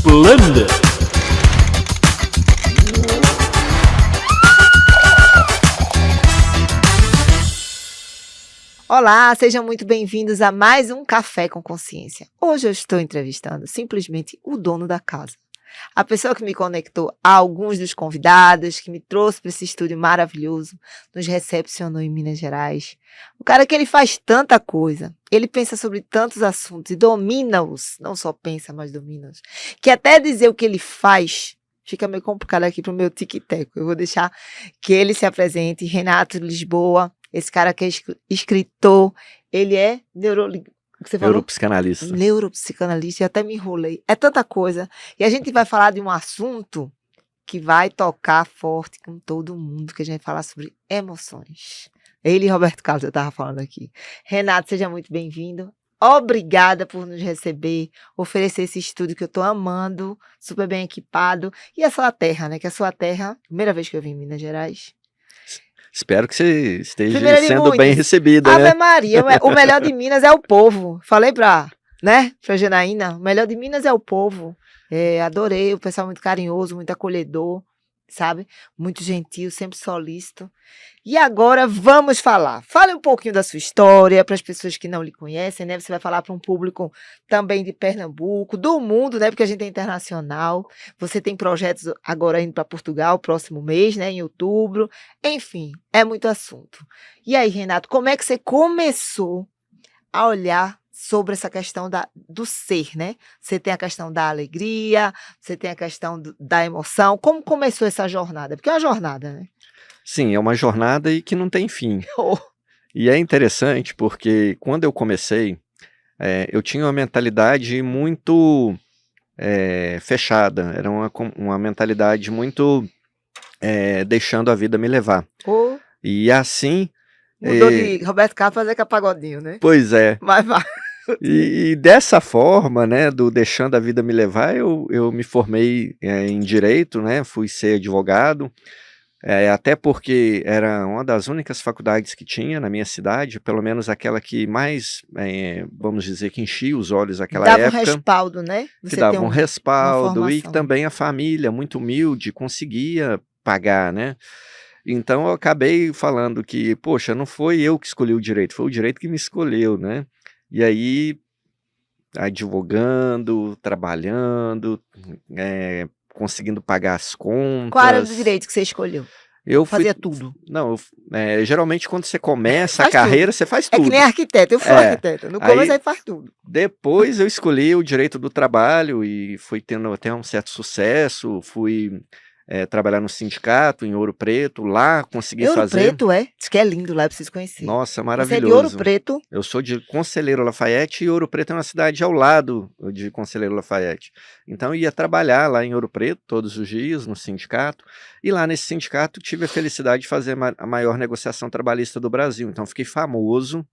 Splendid. Olá, sejam muito bem-vindos a mais um Café com Consciência. Hoje eu estou entrevistando simplesmente o dono da casa. A pessoa que me conectou a alguns dos convidados, que me trouxe para esse estúdio maravilhoso, nos recepcionou em Minas Gerais. O cara que ele faz tanta coisa, ele pensa sobre tantos assuntos e domina-os, não só pensa, mas domina-os, que até dizer o que ele faz fica meio complicado aqui para o meu tic-tac. Eu vou deixar que ele se apresente. Renato Lisboa, esse cara que é escritor, ele é Neuropsicanalista. Neuropsicanalista, eu até me enrolei. É tanta coisa. E a gente vai falar de um assunto que vai tocar forte com todo mundo, que a gente vai falar sobre emoções. Ele e Roberto Carlos, eu estava falando aqui. Renato, seja muito bem-vindo. Obrigada por nos receber, oferecer esse estúdio que eu estou amando, super bem equipado. E a sua terra, né? Que a sua terra, primeira vez que eu vim em Minas Gerais. Espero que você esteja Primeira de sendo muitas. bem recebida, Ave né? Maria, o melhor de Minas é o povo. Falei pra Janaína, o melhor de Minas é o povo. Adorei, o pessoal muito carinhoso, muito acolhedor, sabe? Muito gentil, sempre solícito. E agora vamos falar. Fale um pouquinho da sua história para as pessoas que não lhe conhecem, né? Você vai falar para um público também de Pernambuco, do mundo, né? Porque a gente é internacional. Você tem projetos agora indo para Portugal, próximo mês, né? Em outubro. Enfim, é muito assunto. E aí, Renato, como é que você começou a olhar sobre essa questão do ser, né? Você tem a questão da alegria, você tem a questão da emoção. Como começou essa jornada? Porque é uma jornada, né? Sim, é uma jornada e que não tem fim. E é interessante porque quando eu comecei, eu tinha uma mentalidade muito fechada. Era uma mentalidade muito deixando a vida me levar. E assim... Mudou de Roberto Carlos para Zeca Pagodinho, né? Pois é. Mas vai. E dessa forma, né, do deixando a vida me levar, eu me formei em Direito, né, fui ser advogado, até porque era uma das únicas faculdades que tinha na minha cidade, pelo menos aquela que mais, vamos dizer, que enchia os olhos naquela época. Dava um respaldo, né? Que dava um respaldo e que também a família, muito humilde, conseguia pagar, né? Então eu acabei falando que, poxa, não foi eu que escolhi o direito, foi o direito que me escolheu, né? E aí, advogando, trabalhando, conseguindo pagar as contas. Qual era o direito que você escolheu? Fazia tudo. Não, geralmente quando você começa a carreira, tudo. você faz tudo. É que nem arquiteto, eu fui arquiteta. No começo aí faz tudo. Depois eu escolhi o direito do trabalho e fui tendo até um certo sucesso, fui... trabalhar no sindicato em Ouro Preto, lá consegui fazer... Ouro Preto, diz que é lindo lá, eu preciso conhecer. Nossa, maravilhoso. Você é de Ouro Preto? Eu sou de Conselheiro Lafayette e Ouro Preto é uma cidade ao lado de Conselheiro Lafayette. Então eu ia trabalhar lá em Ouro Preto todos os dias no sindicato e lá nesse sindicato tive a felicidade de fazer a maior negociação trabalhista do Brasil. Então fiquei famoso,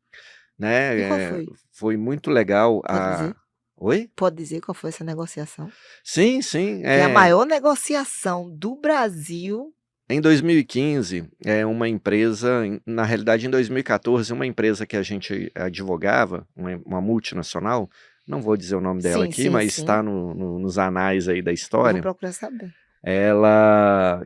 né? E qual foi? Foi muito legal. Pode dizer? Oi? Pode dizer qual foi essa negociação? Sim, sim. É a maior negociação do Brasil. Em 2015, uma empresa, na realidade em 2014, uma empresa que a gente advogava, uma multinacional, não vou dizer o nome dela aqui, mas está nos anais aí da história. Vou procurar saber. Ela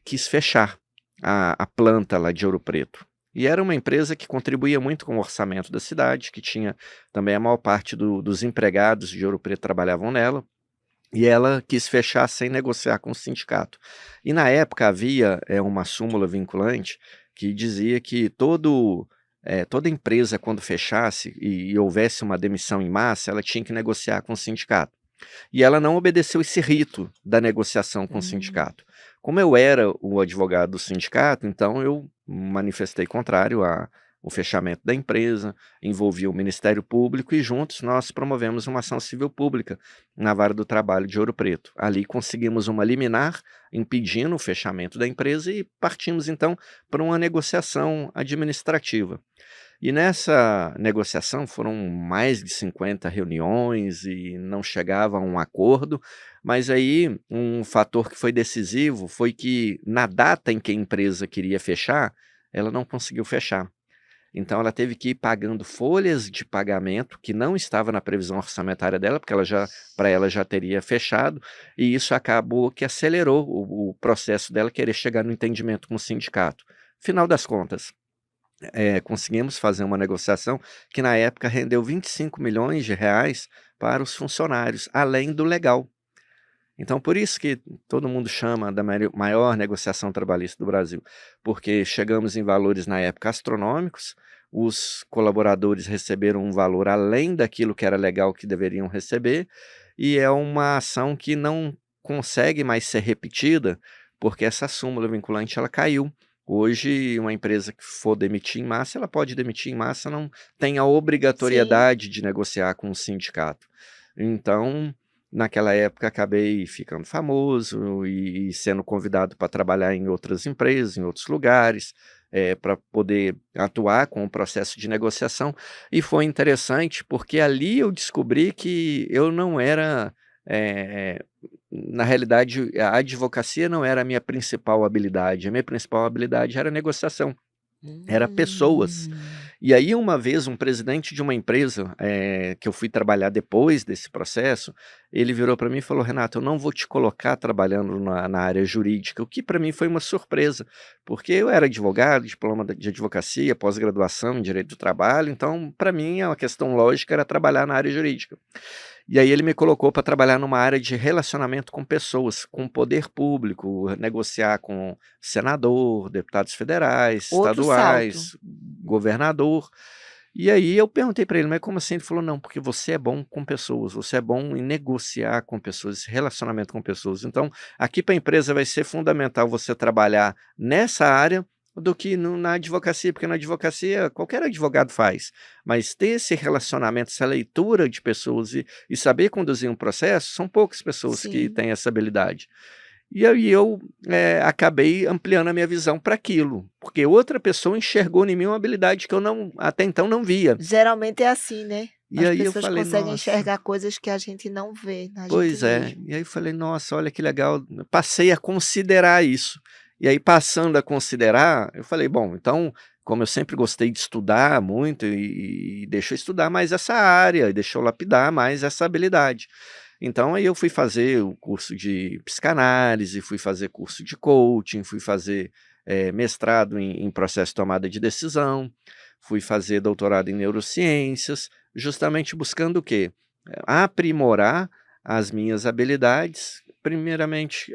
quis fechar a planta lá de Ouro Preto. E era uma empresa que contribuía muito com o orçamento da cidade, que tinha também a maior parte dos empregados de Ouro Preto trabalhavam nela. E ela quis fechar sem negociar com o sindicato. E na época havia uma súmula vinculante que dizia que toda empresa, quando fechasse e houvesse uma demissão em massa, ela tinha que negociar com o sindicato. E ela não obedeceu esse rito da negociação com o sindicato. Como eu era o advogado do sindicato, então eu manifestei contrário ao fechamento da empresa, envolvi o Ministério Público e juntos nós promovemos uma ação civil pública na Vara do Trabalho de Ouro Preto. Ali conseguimos uma liminar impedindo o fechamento da empresa e partimos então para uma negociação administrativa. E nessa negociação foram mais de 50 reuniões e não chegava a um acordo, mas aí um fator que foi decisivo foi que na data em que a empresa queria fechar, ela não conseguiu fechar. Então ela teve que ir pagando folhas de pagamento que não estava na previsão orçamentária dela, porque para ela já teria fechado, e isso acabou que acelerou o processo dela querer chegar no entendimento com o sindicato. Final das contas, conseguimos fazer uma negociação que na época rendeu R$ 25 milhões para os funcionários, além do legal. Então, por isso que todo mundo chama da maior negociação trabalhista do Brasil, porque chegamos em valores na época astronômicos, os colaboradores receberam um valor além daquilo que era legal que deveriam receber, e é uma ação que não consegue mais ser repetida, porque essa súmula vinculante ela caiu. Hoje, uma empresa que for demitir em massa, ela pode demitir em massa, não tem a Sim. obrigatoriedade de negociar com o sindicato. Então, naquela época, acabei ficando famoso e sendo convidado para trabalhar em outras empresas, em outros lugares, para poder atuar com o processo de negociação. E foi interessante, porque ali eu descobri que eu não era. Na realidade, a advocacia não era a minha principal habilidade. A minha principal habilidade era a negociação, era pessoas. Hum. E aí, uma vez, um presidente de uma empresa que eu fui trabalhar depois desse processo, ele virou para mim e falou: Renato, eu não vou te colocar trabalhando na área jurídica, o que para mim foi uma surpresa, porque eu era advogado, diploma de advocacia, pós-graduação em direito do trabalho, então, para mim, a questão lógica era trabalhar na área jurídica. E aí ele me colocou para trabalhar numa área de relacionamento com pessoas, com o poder público, negociar com senador, deputados federais, Outro salto. estaduais, governador. E aí eu perguntei para ele, mas como assim? Ele falou, não, porque você é bom com pessoas, você é bom em negociar com pessoas, esse relacionamento com pessoas. Então, aqui para a empresa vai ser fundamental você trabalhar nessa área do que na advocacia, porque na advocacia qualquer advogado faz, mas ter esse relacionamento, essa leitura de pessoas e saber conduzir um processo, são poucas pessoas que Sim. têm essa habilidade. E aí eu acabei ampliando a minha visão para aquilo, porque outra pessoa enxergou em mim uma habilidade que eu até então não via. Geralmente é assim, né? E As aí eu pessoas falei, conseguem nossa, enxergar coisas que a gente não vê na gente pois é. mesmo. E aí eu falei, nossa, olha que legal. Passei a considerar isso. E aí, passando a considerar, eu falei, bom, então, como eu sempre gostei de estudar muito, e deixa eu estudar mais essa área, e deixa eu lapidar mais essa habilidade. Então, aí eu fui fazer o curso de psicanálise, fui fazer curso de coaching, fui fazer mestrado em processo de tomada de decisão, fui fazer doutorado em neurociências, justamente buscando o quê? Aprimorar as minhas habilidades, primeiramente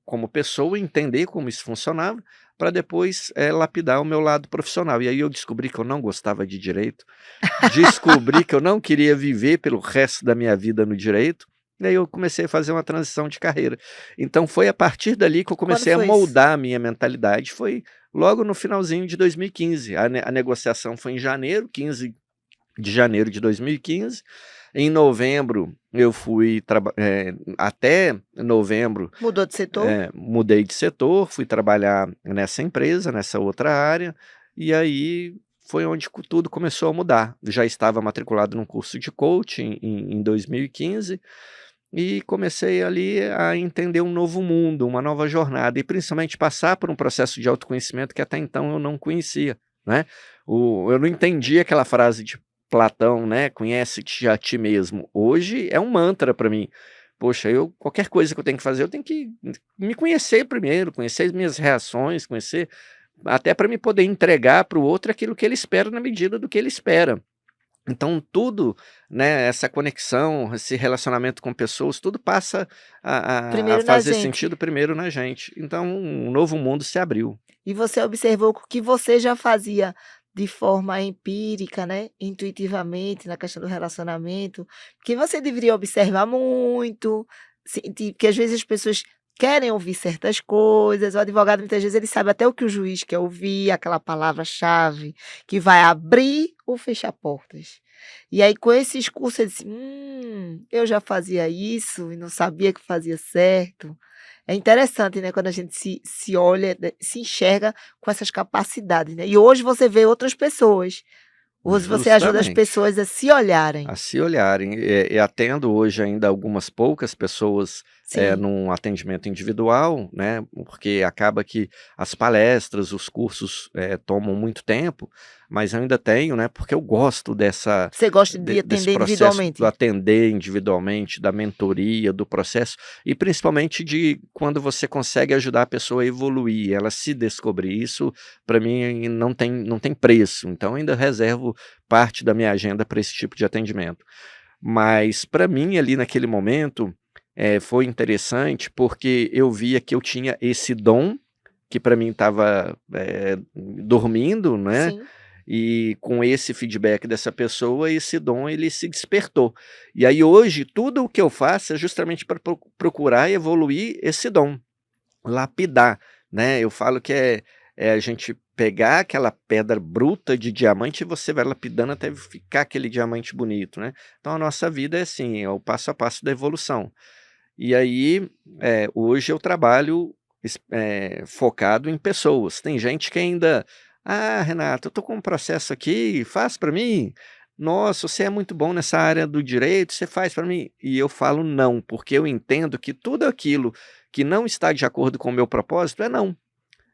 como pessoa, entender como isso funcionava, para depois lapidar o meu lado profissional. E aí eu descobri que eu não gostava de direito, descobri que eu não queria viver pelo resto da minha vida no direito, e aí eu comecei a fazer uma transição de carreira. Então foi a partir dali que eu Quando comecei a foi isso? moldar a minha mentalidade, foi logo no finalzinho de 2015. A negociação foi em janeiro, 15 de janeiro de 2015. Em novembro, eu fui até novembro, Mudou de setor? mudei de setor, fui trabalhar nessa empresa, nessa outra área, e aí foi onde tudo começou a mudar. Já estava matriculado num curso de coaching em 2015 e comecei ali a entender um novo mundo, uma nova jornada, e principalmente passar por um processo de autoconhecimento que até então eu não conhecia, né? Eu não entendia aquela frase de Platão, né? Conhece-te a ti mesmo. Hoje é um mantra para mim. Poxa, qualquer coisa que eu tenho que fazer, eu tenho que me conhecer primeiro, conhecer as minhas reações, conhecer, até para me poder entregar para o outro aquilo que ele espera na medida do que ele espera. Então tudo, né, essa conexão, esse relacionamento com pessoas, tudo passa a Primeiro na fazer gente. sentido primeiro na gente. Então um novo mundo se abriu. E você observou que o que você já fazia de forma empírica, né, intuitivamente, na questão do relacionamento, que você deveria observar muito, sentir que às vezes as pessoas querem ouvir certas coisas, o advogado muitas vezes ele sabe até o que o juiz quer ouvir, aquela palavra-chave que vai abrir ou fechar portas. E aí com esses cursos eu disse: eu já fazia isso e não sabia que fazia certo". É interessante, né, quando a gente se olha, né, se enxerga com essas capacidades, né. E hoje você vê outras pessoas, hoje você ajuda as Justamente. pessoas a se olharem. A se olharem. E atendo hoje ainda algumas poucas pessoas Sim. num atendimento individual, né? Porque acaba que as palestras, os cursos tomam muito tempo, mas eu ainda tenho, né? Porque eu gosto Você gosta de desse atender processo do individualmente? atender individualmente, da mentoria, do processo, e principalmente de quando você consegue ajudar a pessoa a evoluir, ela se descobrir. Isso, para mim, não tem preço. Então, eu ainda reservo parte da minha agenda para esse tipo de atendimento. Mas, para mim, ali naquele momento, foi interessante porque eu via que eu tinha esse dom, que para mim estava dormindo, né? Sim. E com esse feedback dessa pessoa, esse dom ele se despertou. E aí hoje tudo o que eu faço é justamente para procurar evoluir esse dom, lapidar, né? Eu falo que é a gente pegar aquela pedra bruta de diamante e você vai lapidando até ficar aquele diamante bonito, né? Então a nossa vida é assim, é o passo a passo da evolução. E aí, hoje eu trabalho focado em pessoas. Tem gente que ainda, ah, Renato, eu tô com um processo aqui, faz para mim. Nossa, você é muito bom nessa área do direito, você faz para mim. E eu falo não, porque eu entendo que tudo aquilo que não está de acordo com o meu propósito é não.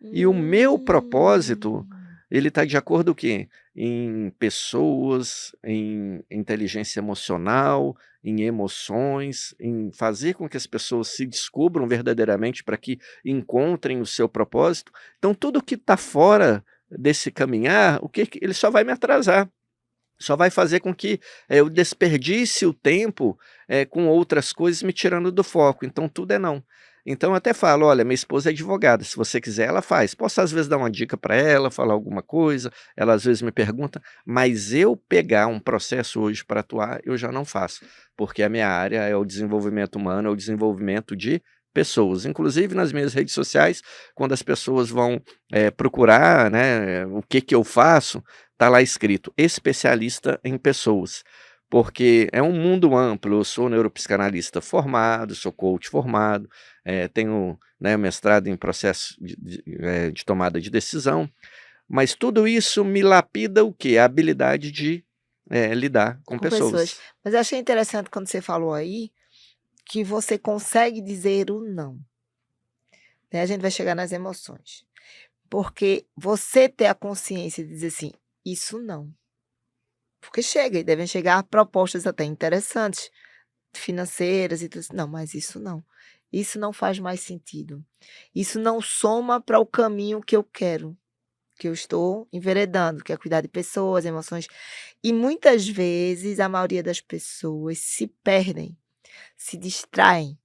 E o meu propósito, Hum. ele está de acordo o quê? Em pessoas, em inteligência emocional, em emoções, em fazer com que as pessoas se descubram verdadeiramente para que encontrem o seu propósito. Então, tudo que está fora desse caminhar, ele só vai me atrasar. Só vai fazer com que eu desperdice o tempo com outras coisas me tirando do foco. Então, tudo é não. Então, eu até falo: olha, minha esposa é advogada, se você quiser, ela faz. Posso, às vezes, dar uma dica para ela, falar alguma coisa, ela às vezes me pergunta, mas eu pegar um processo hoje para atuar, eu já não faço, porque a minha área é o desenvolvimento humano, é o desenvolvimento de pessoas. Inclusive, nas minhas redes sociais, quando as pessoas vão procurar, né, o que eu faço, está lá escrito especialista em pessoas, porque é um mundo amplo. Eu sou neuropsicanalista formado, sou coach formado, tenho, né, mestrado em processo de tomada de decisão, mas tudo isso me lapida o quê? A habilidade de lidar com Com pessoas. pessoas. Mas eu achei interessante quando você falou aí, que você consegue dizer o não, né, a gente vai chegar nas emoções. Porque você ter a consciência de dizer assim: "Isso não". Porque chega e devem chegar propostas até interessantes, financeiras e tudo assim. "Não, mas isso não. Isso não faz mais sentido. Isso não soma para o caminho que eu quero, que eu estou enveredando, que é cuidar de pessoas, emoções". E muitas vezes, a maioria das pessoas se perdem, se distraem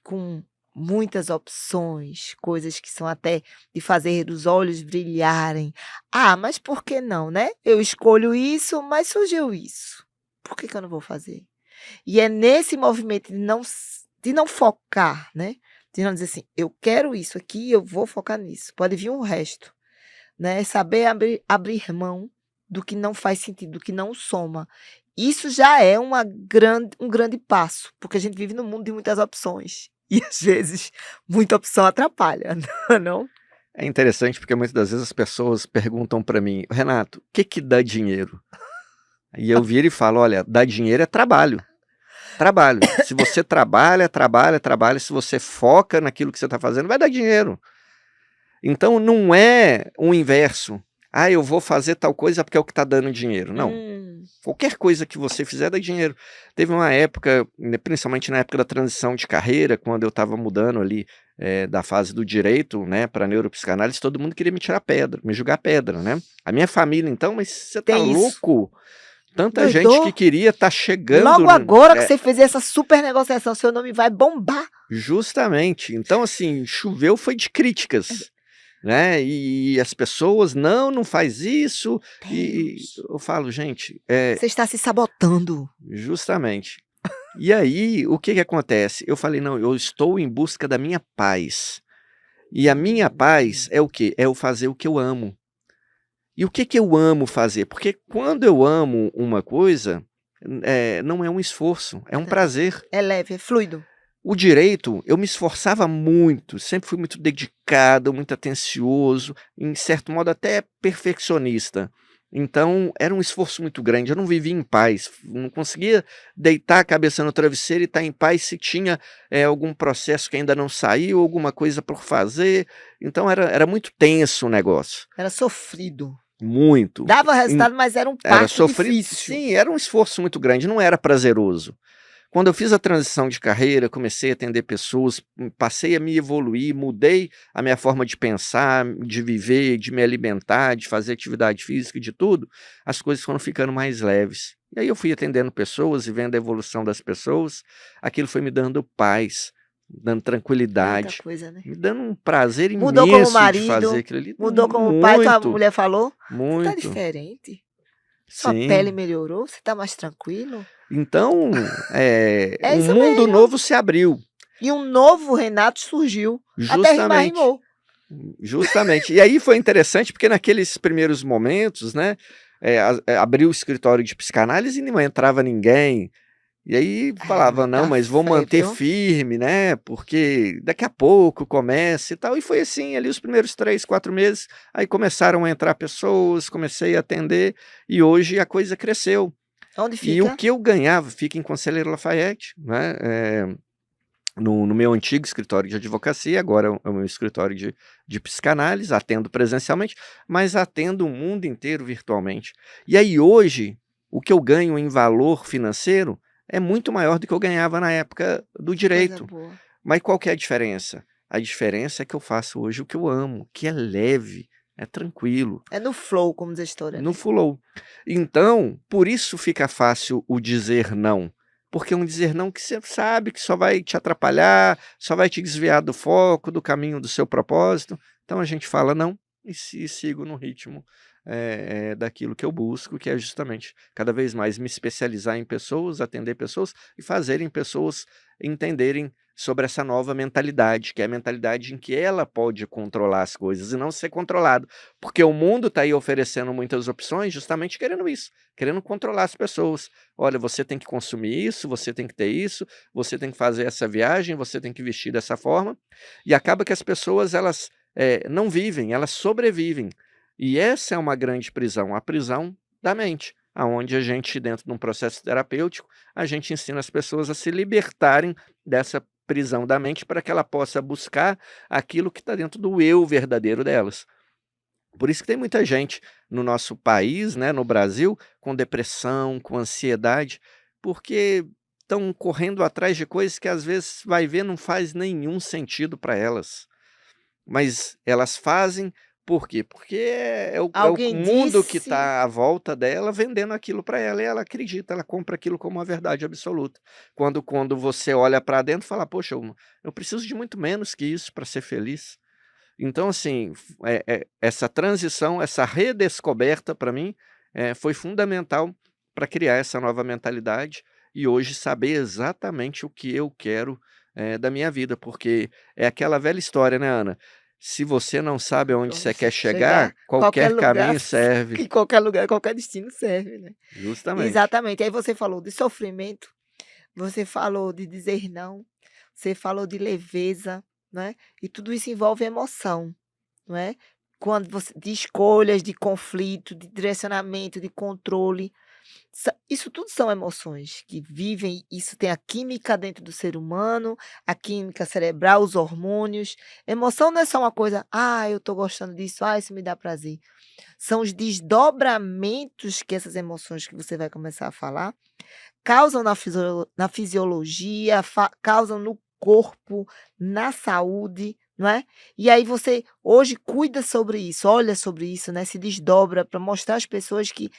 com muitas opções, coisas que são até de fazer os olhos brilharem. "Ah, mas por que não, né? Eu escolho isso, mas surgiu isso. Por que que eu não vou fazer?". E é nesse movimento de não focar, né, de não dizer assim: "Eu quero isso aqui, eu vou focar nisso". Pode vir o resto, né, saber abrir mão do que não faz sentido, do que não soma. Isso já é um grande passo, porque a gente vive num mundo de muitas opções, e às vezes muita opção atrapalha, não é não? É interessante porque muitas das vezes as pessoas perguntam para mim: Renato, o que que dá dinheiro? E eu viro e falo: olha, dá dinheiro é trabalho. Trabalho. Se você trabalha, trabalha, trabalha, se você foca naquilo que você está fazendo, vai dar dinheiro. Então não é o inverso. Ah, eu vou fazer tal coisa porque é o que está dando dinheiro. Não. Hum. Qualquer coisa que você fizer dá dinheiro. Teve uma época, né, principalmente na época da transição de carreira, quando eu estava mudando ali da fase do direito, né, para neuropsicanálise, todo mundo queria me tirar pedra, me jogar pedra, né? A minha família, então, mas você tá Tem isso. louco? Tanta gente que Doidou? queria tá chegando Logo agora que você fez essa super negociação, seu nome vai bombar. justamente. Então, assim, choveu foi de críticas, né? E as pessoas, não faz isso. E Deus, eu falo, gente, você está se sabotando. justamente. E aí, o que que acontece? Eu falei, não, eu estou em busca da minha paz. E a minha paz Hum. é o quê? É eu fazer o que eu amo. E o que que eu amo fazer? Porque quando eu amo uma coisa, não é um esforço, é um Não, prazer. é leve, é fluido. O direito, eu me esforçava muito, sempre fui muito dedicado, muito atencioso, em certo modo até perfeccionista. Então, era um esforço muito grande, eu não vivia em paz, não conseguia deitar a cabeça no travesseiro e estar em paz se tinha, algum processo que ainda não saiu, alguma coisa por fazer, então era muito tenso o negócio, Era sofrido. muito. Dava En resultado, mas era um Era parto sofrido difícil. sim, era um esforço muito grande, não era prazeroso. Quando eu fiz a transição de carreira, comecei a atender pessoas, passei a me evoluir, mudei a minha forma de pensar, de viver, de me alimentar, de fazer atividade física, de tudo, as coisas foram ficando mais leves. E aí eu fui atendendo pessoas e vendo a evolução das pessoas, aquilo foi me dando paz, dando É outra tranquilidade, coisa, né? me dando um prazer Mudou como imenso de fazer marido, aquilo ali. mudou como pai. Tua Muito, mulher falou: "Tu tá muito. diferente. Sua pele Sim. melhorou, você tá mais tranquilo". Então, É um isso mundo mesmo. novo se abriu. E um novo Renato surgiu. Até rimar, Justamente, rimou. justamente. E aí foi interessante, porque naqueles primeiros momentos, né, abriu o escritório de psicanálise e não entrava ninguém, e aí É falava: "Não, muita mas vou fé, manter viu? firme, né, porque daqui a pouco começa e tal", e foi assim, ali os primeiros 3, 4 meses, aí começaram a entrar pessoas, comecei a atender, e hoje a coisa cresceu. Onde E o fica? que eu ganhava fica em Conselheiro Lafaiete, né, no meu antigo escritório de advocacia, agora é o meu escritório de psicanálise, atendo presencialmente, mas atendo o mundo inteiro virtualmente. E aí hoje, o que eu ganho em valor financeiro é muito maior do que eu ganhava na época do Que coisa direito. boa. Mas qual que é a diferença? A diferença é que eu faço hoje o que eu amo, que é leve, é tranquilo, É no flow, como diz a história, no né? flow. Então, por isso fica fácil o dizer não, porque é um dizer não que você sabe que só vai te atrapalhar, só vai te desviar do foco, do caminho do seu propósito. Então a gente fala não e sigo no ritmo, daquilo que eu busco, que é justamente cada vez mais me especializar em pessoas, atender pessoas e fazerem pessoas entenderem sobre essa nova mentalidade, que é a mentalidade em que ela pode controlar as coisas e não ser controlado. Porque o mundo está aí oferecendo muitas opções justamente querendo isso, querendo controlar as pessoas. Olha, você tem que consumir isso, você tem que ter isso, você tem que fazer essa viagem, você tem que vestir dessa forma. E acaba que as pessoas elas não vivem, elas sobrevivem. E essa é uma grande prisão, a prisão da mente, aonde a gente, dentro de um processo terapêutico, a gente ensina as pessoas a se libertarem dessa prisão da mente para que ela possa buscar aquilo que está dentro do eu verdadeiro delas. Por isso que tem muita gente no nosso país, né, no Brasil, com depressão, com ansiedade, porque estão correndo atrás de coisas que às vezes vai ver não faz nenhum sentido para elas. Mas elas fazem por quê? Porque é o Alguém mundo que disse. está à volta dela vendendo aquilo para ela e ela acredita, ela compra aquilo como uma verdade absoluta. Quando você olha para dentro e fala: "Poxa, eu preciso de muito menos que isso para ser feliz". Então, assim, essa transição, essa redescoberta para mim, foi fundamental para criar essa nova mentalidade e hoje saber exatamente o que eu quero, da minha vida, porque é aquela velha história, né, Ana? Se você não sabe aonde Onde você você quer chegar, chegar, qualquer qualquer lugar, caminho serve. que qualquer lugar, qualquer destino serve, né? Justamente. Exatamente. Aí você falou de sofrimento, você falou de dizer não, você falou de leveza, né? E tudo isso envolve emoção, não é? Quando você de escolhas, de conflito, de direcionamento, de controle. Isso tudo são emoções que vivem, isso tem a química dentro do ser humano, a química cerebral, os hormônios. Emoção não é só uma coisa: "Ah, eu estou gostando disso, ah, isso me dá prazer". São os desdobramentos que essas emoções que você vai começar a falar, causam na fisiologia, causam no corpo, na saúde, não é? E aí você hoje cuida sobre isso, olha sobre isso, né, se desdobra para mostrar às pessoas que: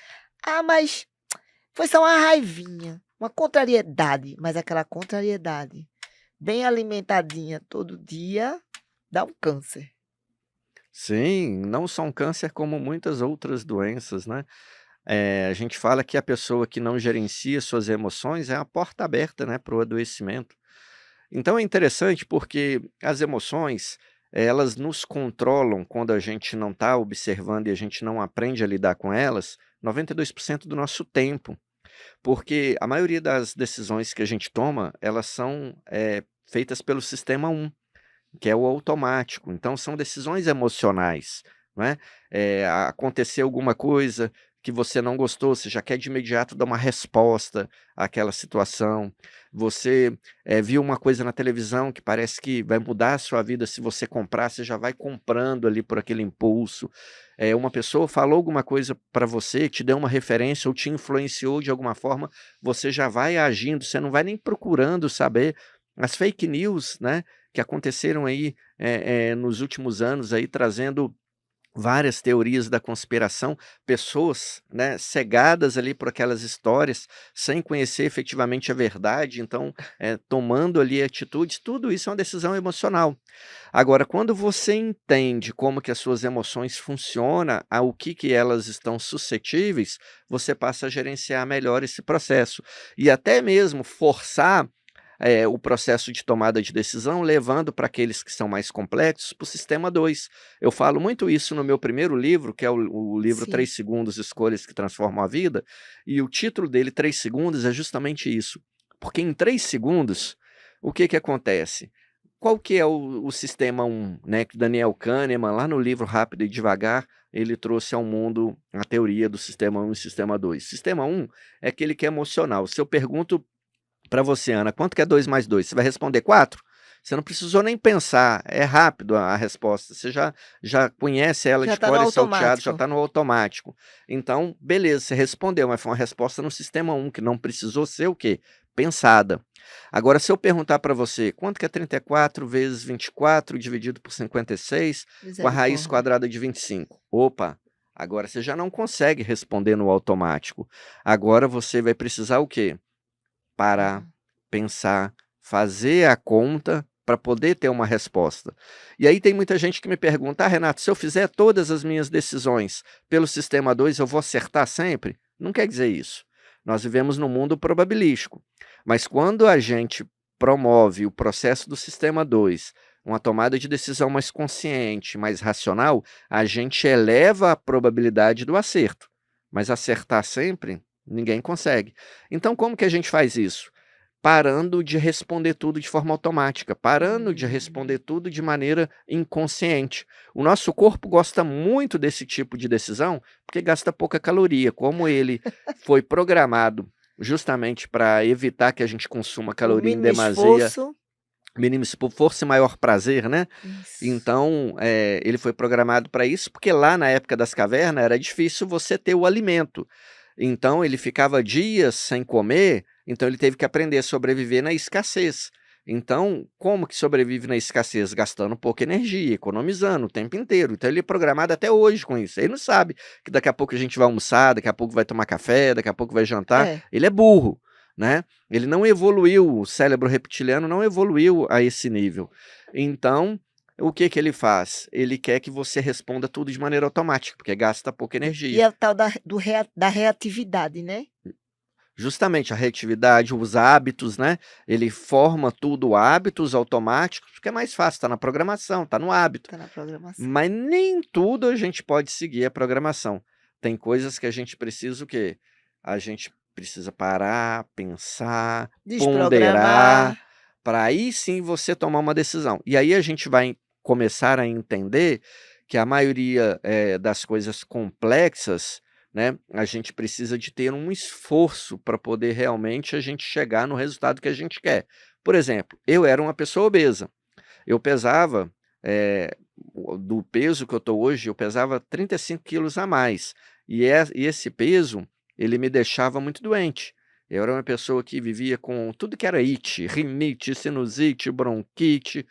"Ah, mas foi só uma raivinha, uma contrariedade", mas aquela contrariedade bem alimentadinha todo dia dá um câncer. Sim, não só um câncer como muitas outras doenças, né. A gente fala que a pessoa que não gerencia suas emoções é a porta aberta, né, para o adoecimento. Então é interessante porque as emoções, elas nos controlam quando a gente não está observando e a gente não aprende a lidar com elas, 92% do nosso tempo. Porque a maioria das decisões que a gente toma, elas são, feitas pelo sistema 1, que é o automático. Então são decisões emocionais, não é? Aconteceu alguma coisa que você não gostou, você já quer de imediato dar uma resposta àquela situação. Você viu uma coisa na televisão que parece que vai mudar a sua vida se você comprar, você já vai comprando ali por aquele impulso. Uma pessoa falou alguma coisa para você, te deu uma referência ou te influenciou de alguma forma, você já vai agindo, você não vai nem procurando saber. As fake news, né, que aconteceram aí nos últimos anos, aí, trazendo várias teorias da conspiração, pessoas, né, cegadas ali por aquelas histórias, sem conhecer efetivamente a verdade, então tomando ali atitudes, tudo isso é uma decisão emocional. Agora, quando você entende como que as suas emoções funcionam, ao que elas estão suscetíveis, você passa a gerenciar melhor esse processo. E até mesmo forçar o processo de tomada de decisão, levando para aqueles que são mais complexos para o sistema 2. Eu falo muito isso no meu primeiro livro, que é o livro Sim. 3 segundos, Escolhas que Transformam a Vida, e o título dele, 3 segundos, é justamente isso. Porque em 3 segundos, o que acontece? Qual que é o sistema 1, né, que Daniel Kahneman, lá no livro Rápido e Devagar, ele trouxe ao mundo a teoria do sistema 1 e sistema 2. Sistema 1 é aquele que é emocional. Se eu pergunto para você, Ana, quanto que é 2 mais 2? Você vai responder 4? Você não precisou nem pensar, é rápido a resposta, você já conhece ela Já de está no cor e salteado, já automático. está no automático. Então, beleza, você respondeu, mas foi uma resposta no sistema 1, que não precisou ser o quê? Pensada. Agora, se eu perguntar para você, quanto que é 34 vezes 24 dividido por 56, com a raiz Misericórdia. quadrada de 25? Opa, agora você já não consegue responder no automático. Agora você vai precisar o quê? Parar, pensar, fazer a conta para poder ter uma resposta. E aí tem muita gente que me pergunta: Renato, se eu fizer todas as minhas decisões pelo sistema 2, eu vou acertar sempre? Não quer dizer isso. Nós vivemos num mundo probabilístico, mas quando a gente promove o processo do sistema 2, uma tomada de decisão mais consciente, mais racional, a gente eleva a probabilidade do acerto, mas acertar sempre, ninguém consegue. Então, como que a gente faz isso? Parando de responder tudo de forma automática, parando de responder tudo de maneira inconsciente. O nosso corpo gosta muito desse tipo de decisão, porque gasta pouca caloria. Como ele foi programado justamente para evitar que a gente consuma O caloria em mínimo demasia, esforço. mínimo esforço e maior prazer, né? Isso. Então, ele foi programado para isso, porque lá na época das cavernas era difícil você ter o alimento. Então, ele ficava dias sem comer, então ele teve que aprender a sobreviver na escassez. Então, como que sobrevive na escassez? Gastando pouca energia, economizando o tempo inteiro. Então, ele é programado até hoje com isso. Ele não sabe que daqui a pouco a gente vai almoçar, daqui a pouco vai tomar café, daqui a pouco vai jantar. É. Ele é burro, né? Ele não evoluiu, o cérebro reptiliano não evoluiu a esse nível. Então, o que ele faz? Ele quer que você responda tudo de maneira automática, porque gasta pouca E energia. é o tal da reatividade, né? Justamente a reatividade, os hábitos, né? Ele forma tudo hábitos automáticos, porque é mais fácil, está na programação, está no hábito. Tá na programação. Mas nem tudo a gente pode seguir a programação. Tem coisas que a gente precisa o quê? A gente precisa parar, pensar, ponderar, Desprogramar. para aí sim você tomar uma decisão. E aí a gente vai começar a entender que a maioria das coisas complexas, né, a gente precisa de ter um esforço para poder realmente a gente chegar no resultado que a gente quer. Por exemplo, eu era uma pessoa obesa. Eu pesava, do peso que eu estou hoje, eu pesava 35 quilos a mais. E esse peso, ele me deixava muito doente. Eu era uma pessoa que vivia com tudo que era it, rinite, sinusite, bronquite,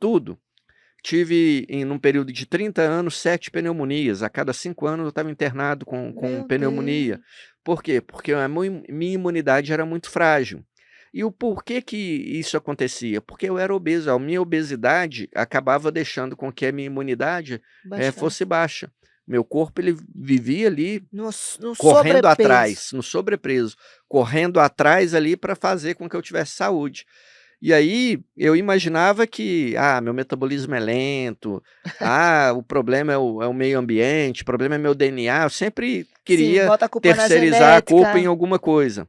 tudo. Tive, num período de 30 anos, 7 pneumonias. A cada 5 anos eu estava internado com Meu pneumonia. Deus. Por quê? Porque a minha imunidade era muito frágil. E o porquê que isso acontecia? Porque eu era obeso. A minha obesidade acabava deixando com que a minha imunidade Bastante. fosse baixa. Meu corpo ele vivia ali No correndo sobrepeso. atrás, no sobrepeso, correndo atrás ali para fazer com que eu tivesse saúde. E aí eu imaginava que, meu metabolismo é lento, o problema é o meio ambiente, o problema é meu DNA, eu sempre Sim, queria bota a culpa na terceirizar a culpa em genética. alguma coisa.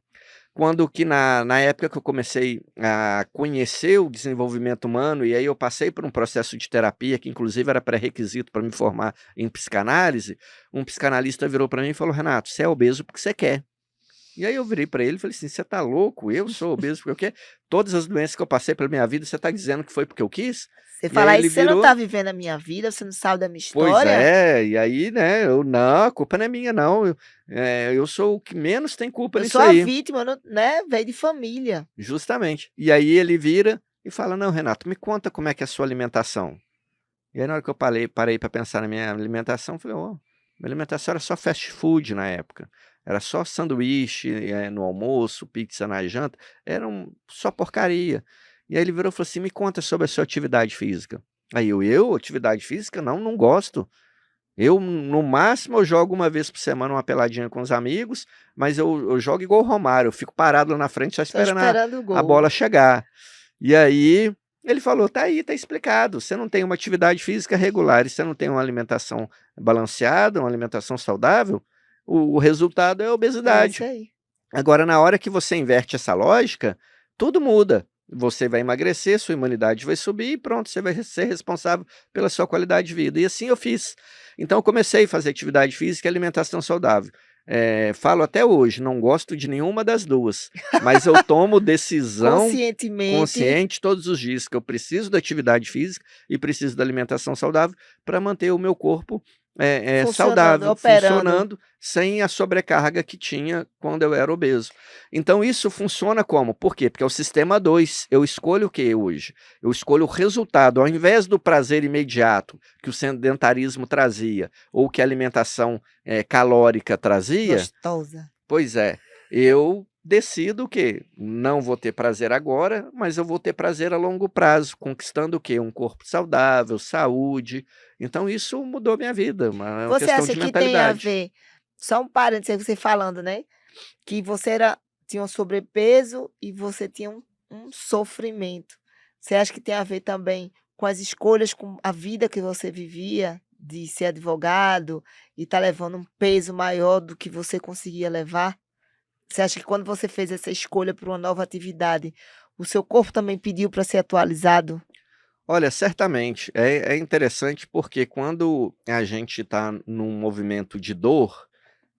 quando que na época que eu comecei a conhecer o desenvolvimento humano, e aí eu passei por um processo de terapia, que inclusive era pré-requisito para me formar em psicanálise, um psicanalista virou para mim e falou: "Renato, você é obeso porque você quer". E aí eu virei para ele e falei assim: "Você tá louco? Eu sou obeso porque eu quero? Todas as doenças que eu passei pela minha vida, você tá dizendo que foi porque eu quis?". Você E aí falar ele isso, você não virou. tá vivendo a minha vida, você não sabe da minha Pois história? é, e aí, né, eu: "Não, a culpa não é minha não, eu sou o que menos tem culpa Eu nisso sou a aí". vítima, eu não, né, veio de família. Justamente. E aí ele vira e fala: "Não, Renato, me conta como é que é a sua alimentação". E aí na hora que eu parei para pensar na minha alimentação, eu falei: "Ó, minha alimentação era só fast food na época, era só sanduíche, no almoço, pizza na janta, era só porcaria". E aí ele virou e falou assim: "Me conta sobre a sua atividade física". Aí eu? Atividade física? Não, não gosto. Eu, no máximo, eu jogo uma vez por semana uma peladinha com os amigos, mas eu jogo igual o Romário, eu fico parado lá na frente só Só esperando a esperando o a gol. bola chegar. E aí, ele falou: "Tá aí, tá explicado, você não tem uma atividade física regular e você não tem uma alimentação balanceada, uma alimentação saudável, o resultado é a É isso obesidade". aí. Agora, na hora que você inverte essa lógica, tudo muda. Você vai emagrecer, sua imunidade vai subir e pronto, você vai ser responsável pela sua qualidade de vida. E assim eu fiz. Então, eu comecei a fazer atividade física e alimentação saudável. Falo até hoje, não gosto de nenhuma das duas, mas eu tomo decisão Conscientemente consciente todos os dias que eu preciso da atividade física e preciso da alimentação saudável para manter o meu corpo funcionando, saudável, operando. funcionando sem a sobrecarga que tinha quando eu era obeso. Então isso funciona como? Por quê? Porque é o sistema 2. Eu escolho o que hoje? Eu escolho o resultado. Ao invés do prazer imediato que o sedentarismo trazia, ou que a alimentação calórica trazia, Gostosa. pois é, eu decido que não vou ter prazer agora, mas eu vou ter prazer a longo prazo, conquistando o quê? Um corpo saudável, saúde. Então isso mudou minha vida, é uma Você questão acha de que tem a mentalidade. ver, só um parênteses aí você falando, né, que você tinha um sobrepeso e você tinha um sofrimento. Você acha que tem a ver também com as escolhas, com a vida que você vivia, de ser advogado e estar levando um peso maior do que você conseguia levar? Você acha que quando você fez essa escolha por uma nova atividade, o seu corpo também pediu para ser atualizado? Olha, certamente. É interessante porque quando a gente está num movimento de dor,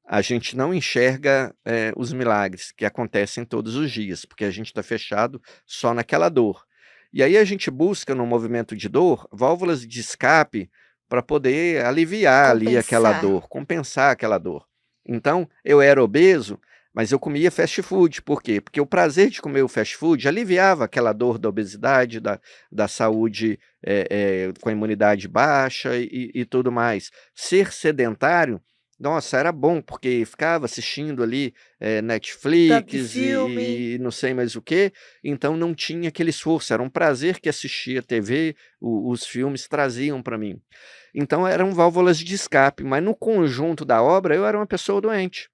a gente não enxerga, os milagres que acontecem todos os dias, porque a gente está fechado só naquela dor. E aí a gente busca, no movimento de dor, válvulas de escape para poder aliviar ali aquela Compensar. dor, compensar aquela dor. Então, eu era obeso, mas eu comia fast food. Por quê? Porque o prazer de comer o fast food aliviava aquela dor da obesidade, da saúde, com a imunidade baixa e tudo mais. Ser sedentário, nossa, era bom, porque ficava assistindo ali, Tanto de Netflix filme. e não sei mais o quê, então não tinha aquele esforço, era um prazer que assistir a TV, os filmes traziam para mim. Então eram válvulas de escape, mas no conjunto da obra eu era uma pessoa doente.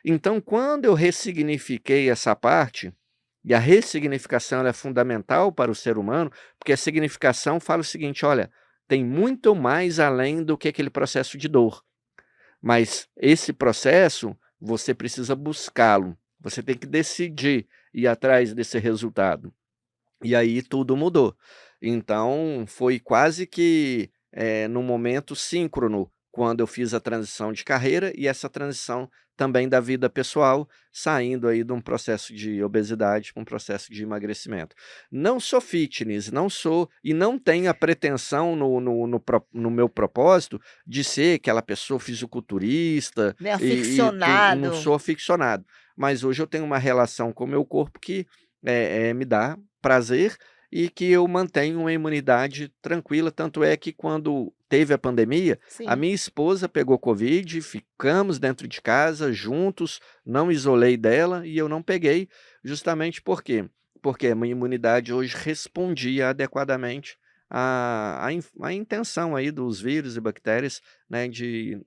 Então quando eu ressignifiquei essa parte, e a ressignificação ela é fundamental para o ser humano, porque a significação fala o seguinte: "Olha, tem muito mais além do que aquele processo de dor". Mas esse processo, você precisa buscá-lo, você tem que decidir ir atrás desse resultado. E aí tudo mudou. Então foi quase que, num momento síncrono, quando eu fiz a transição de carreira e essa transição também da vida pessoal, saindo aí de um processo de obesidade para um processo de emagrecimento. Não sou fitness, não sou e não tenho a pretensão no meu propósito de ser aquela pessoa fisiculturista Né, e tudo, não aficionado. sou aficionado. Mas hoje eu tenho uma relação com o meu corpo que, me dá prazer e que eu mantenho uma imunidade tranquila, tanto é que quando teve a pandemia, a Sim. minha esposa pegou covid, ficamos dentro de casa juntos, não isolei dela e eu não peguei, justamente por quê? Porque a minha imunidade hoje respondia adequadamente à intenção aí dos vírus e bactérias, né, de,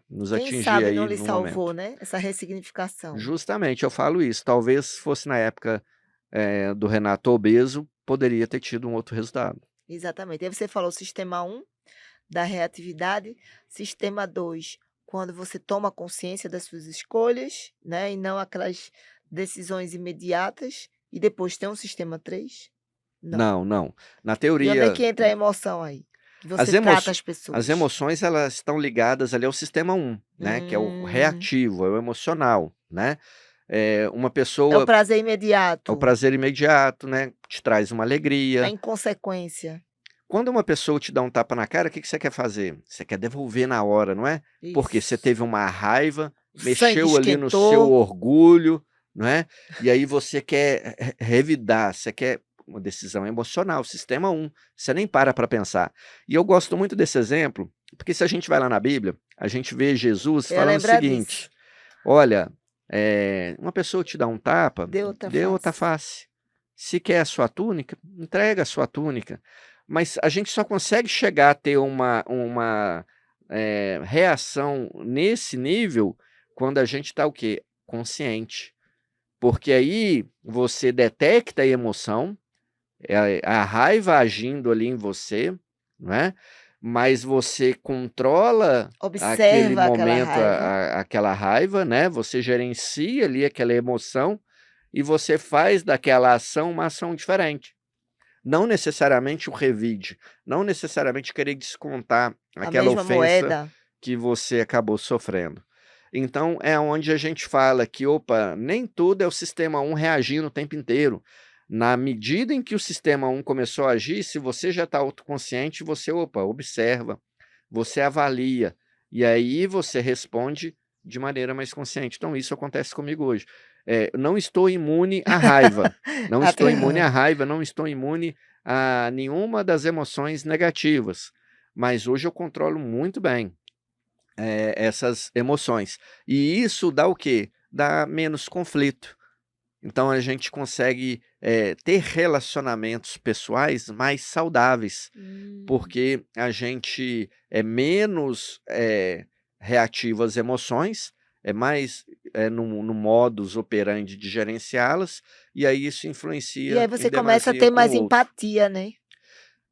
nos Quem atingir sabe não aí lhe no salvou, momento. né, essa ressignificação. Justamente, eu falo isso, talvez fosse na época do Renato obeso, poderia ter tido um outro resultado. Exatamente. Aí você falou sistema um da reatividade, sistema 2 quando você toma consciência das suas escolhas, né, e não aquelas decisões imediatas e depois tem um sistema 3? Não. Não, não. Na E onde é teoria, que entra a emoção aí? Que as, você emo trata as as pessoas. emoções elas estão ligadas ali ao sistema 1, né? Que é o reativo, é o emocional, né? Uma É o pessoa, prazer é o imediato, prazer imediato, né? Te traz uma a alegria. inconsequência. Quando uma pessoa te dá um tapa na cara, o que que você quer fazer? Você quer devolver na hora, não é? Porque você Isso. teve uma raiva, O sangue mexeu ali no seu esquentou. orgulho, não é? E aí você quer revidar, você quer uma decisão emocional, sistema 1. Você nem para pensar. E eu gosto muito desse exemplo, porque se a gente vai lá na Bíblia, a gente vê Jesus Eu ia falando o lembrar disso. seguinte: olha, uma pessoa te dá um tapa, Dê outra dê outra face. face. Se quer a sua túnica, entrega a sua túnica. Mas a gente só consegue chegar a ter uma reação nesse nível quando a gente está o quê? Consciente. Porque aí você detecta a emoção, a raiva agindo ali em você, não é? Mas você controla aquele Observa aquela momento, raiva. aquela raiva, né? Você gerencia ali aquela emoção e você faz daquela ação uma ação diferente. Não necessariamente o revide, não necessariamente querer descontar A aquela mesma ofensa moeda. que você acabou sofrendo. Então é onde a gente fala que, opa, nem tudo é o sistema 1 reagindo o tempo inteiro. Na medida em que o sistema 1 começou a agir, se você já está autoconsciente, você, opa, observa, você avalia, e aí você responde de maneira mais consciente. Então isso acontece comigo hoje. Não estou imune à raiva, não estou imune à raiva, não estou imune a nenhuma das emoções negativas, mas hoje eu controlo muito bem essas emoções. E isso dá o quê? Dá menos conflito. Então a gente consegue ter relacionamentos pessoais mais saudáveis, porque a gente é menos reativo às emoções, é mais no modus operandi de gerenciá-las, e aí isso E aí influencia em você começa a demasia ter o mais outro. empatia, né?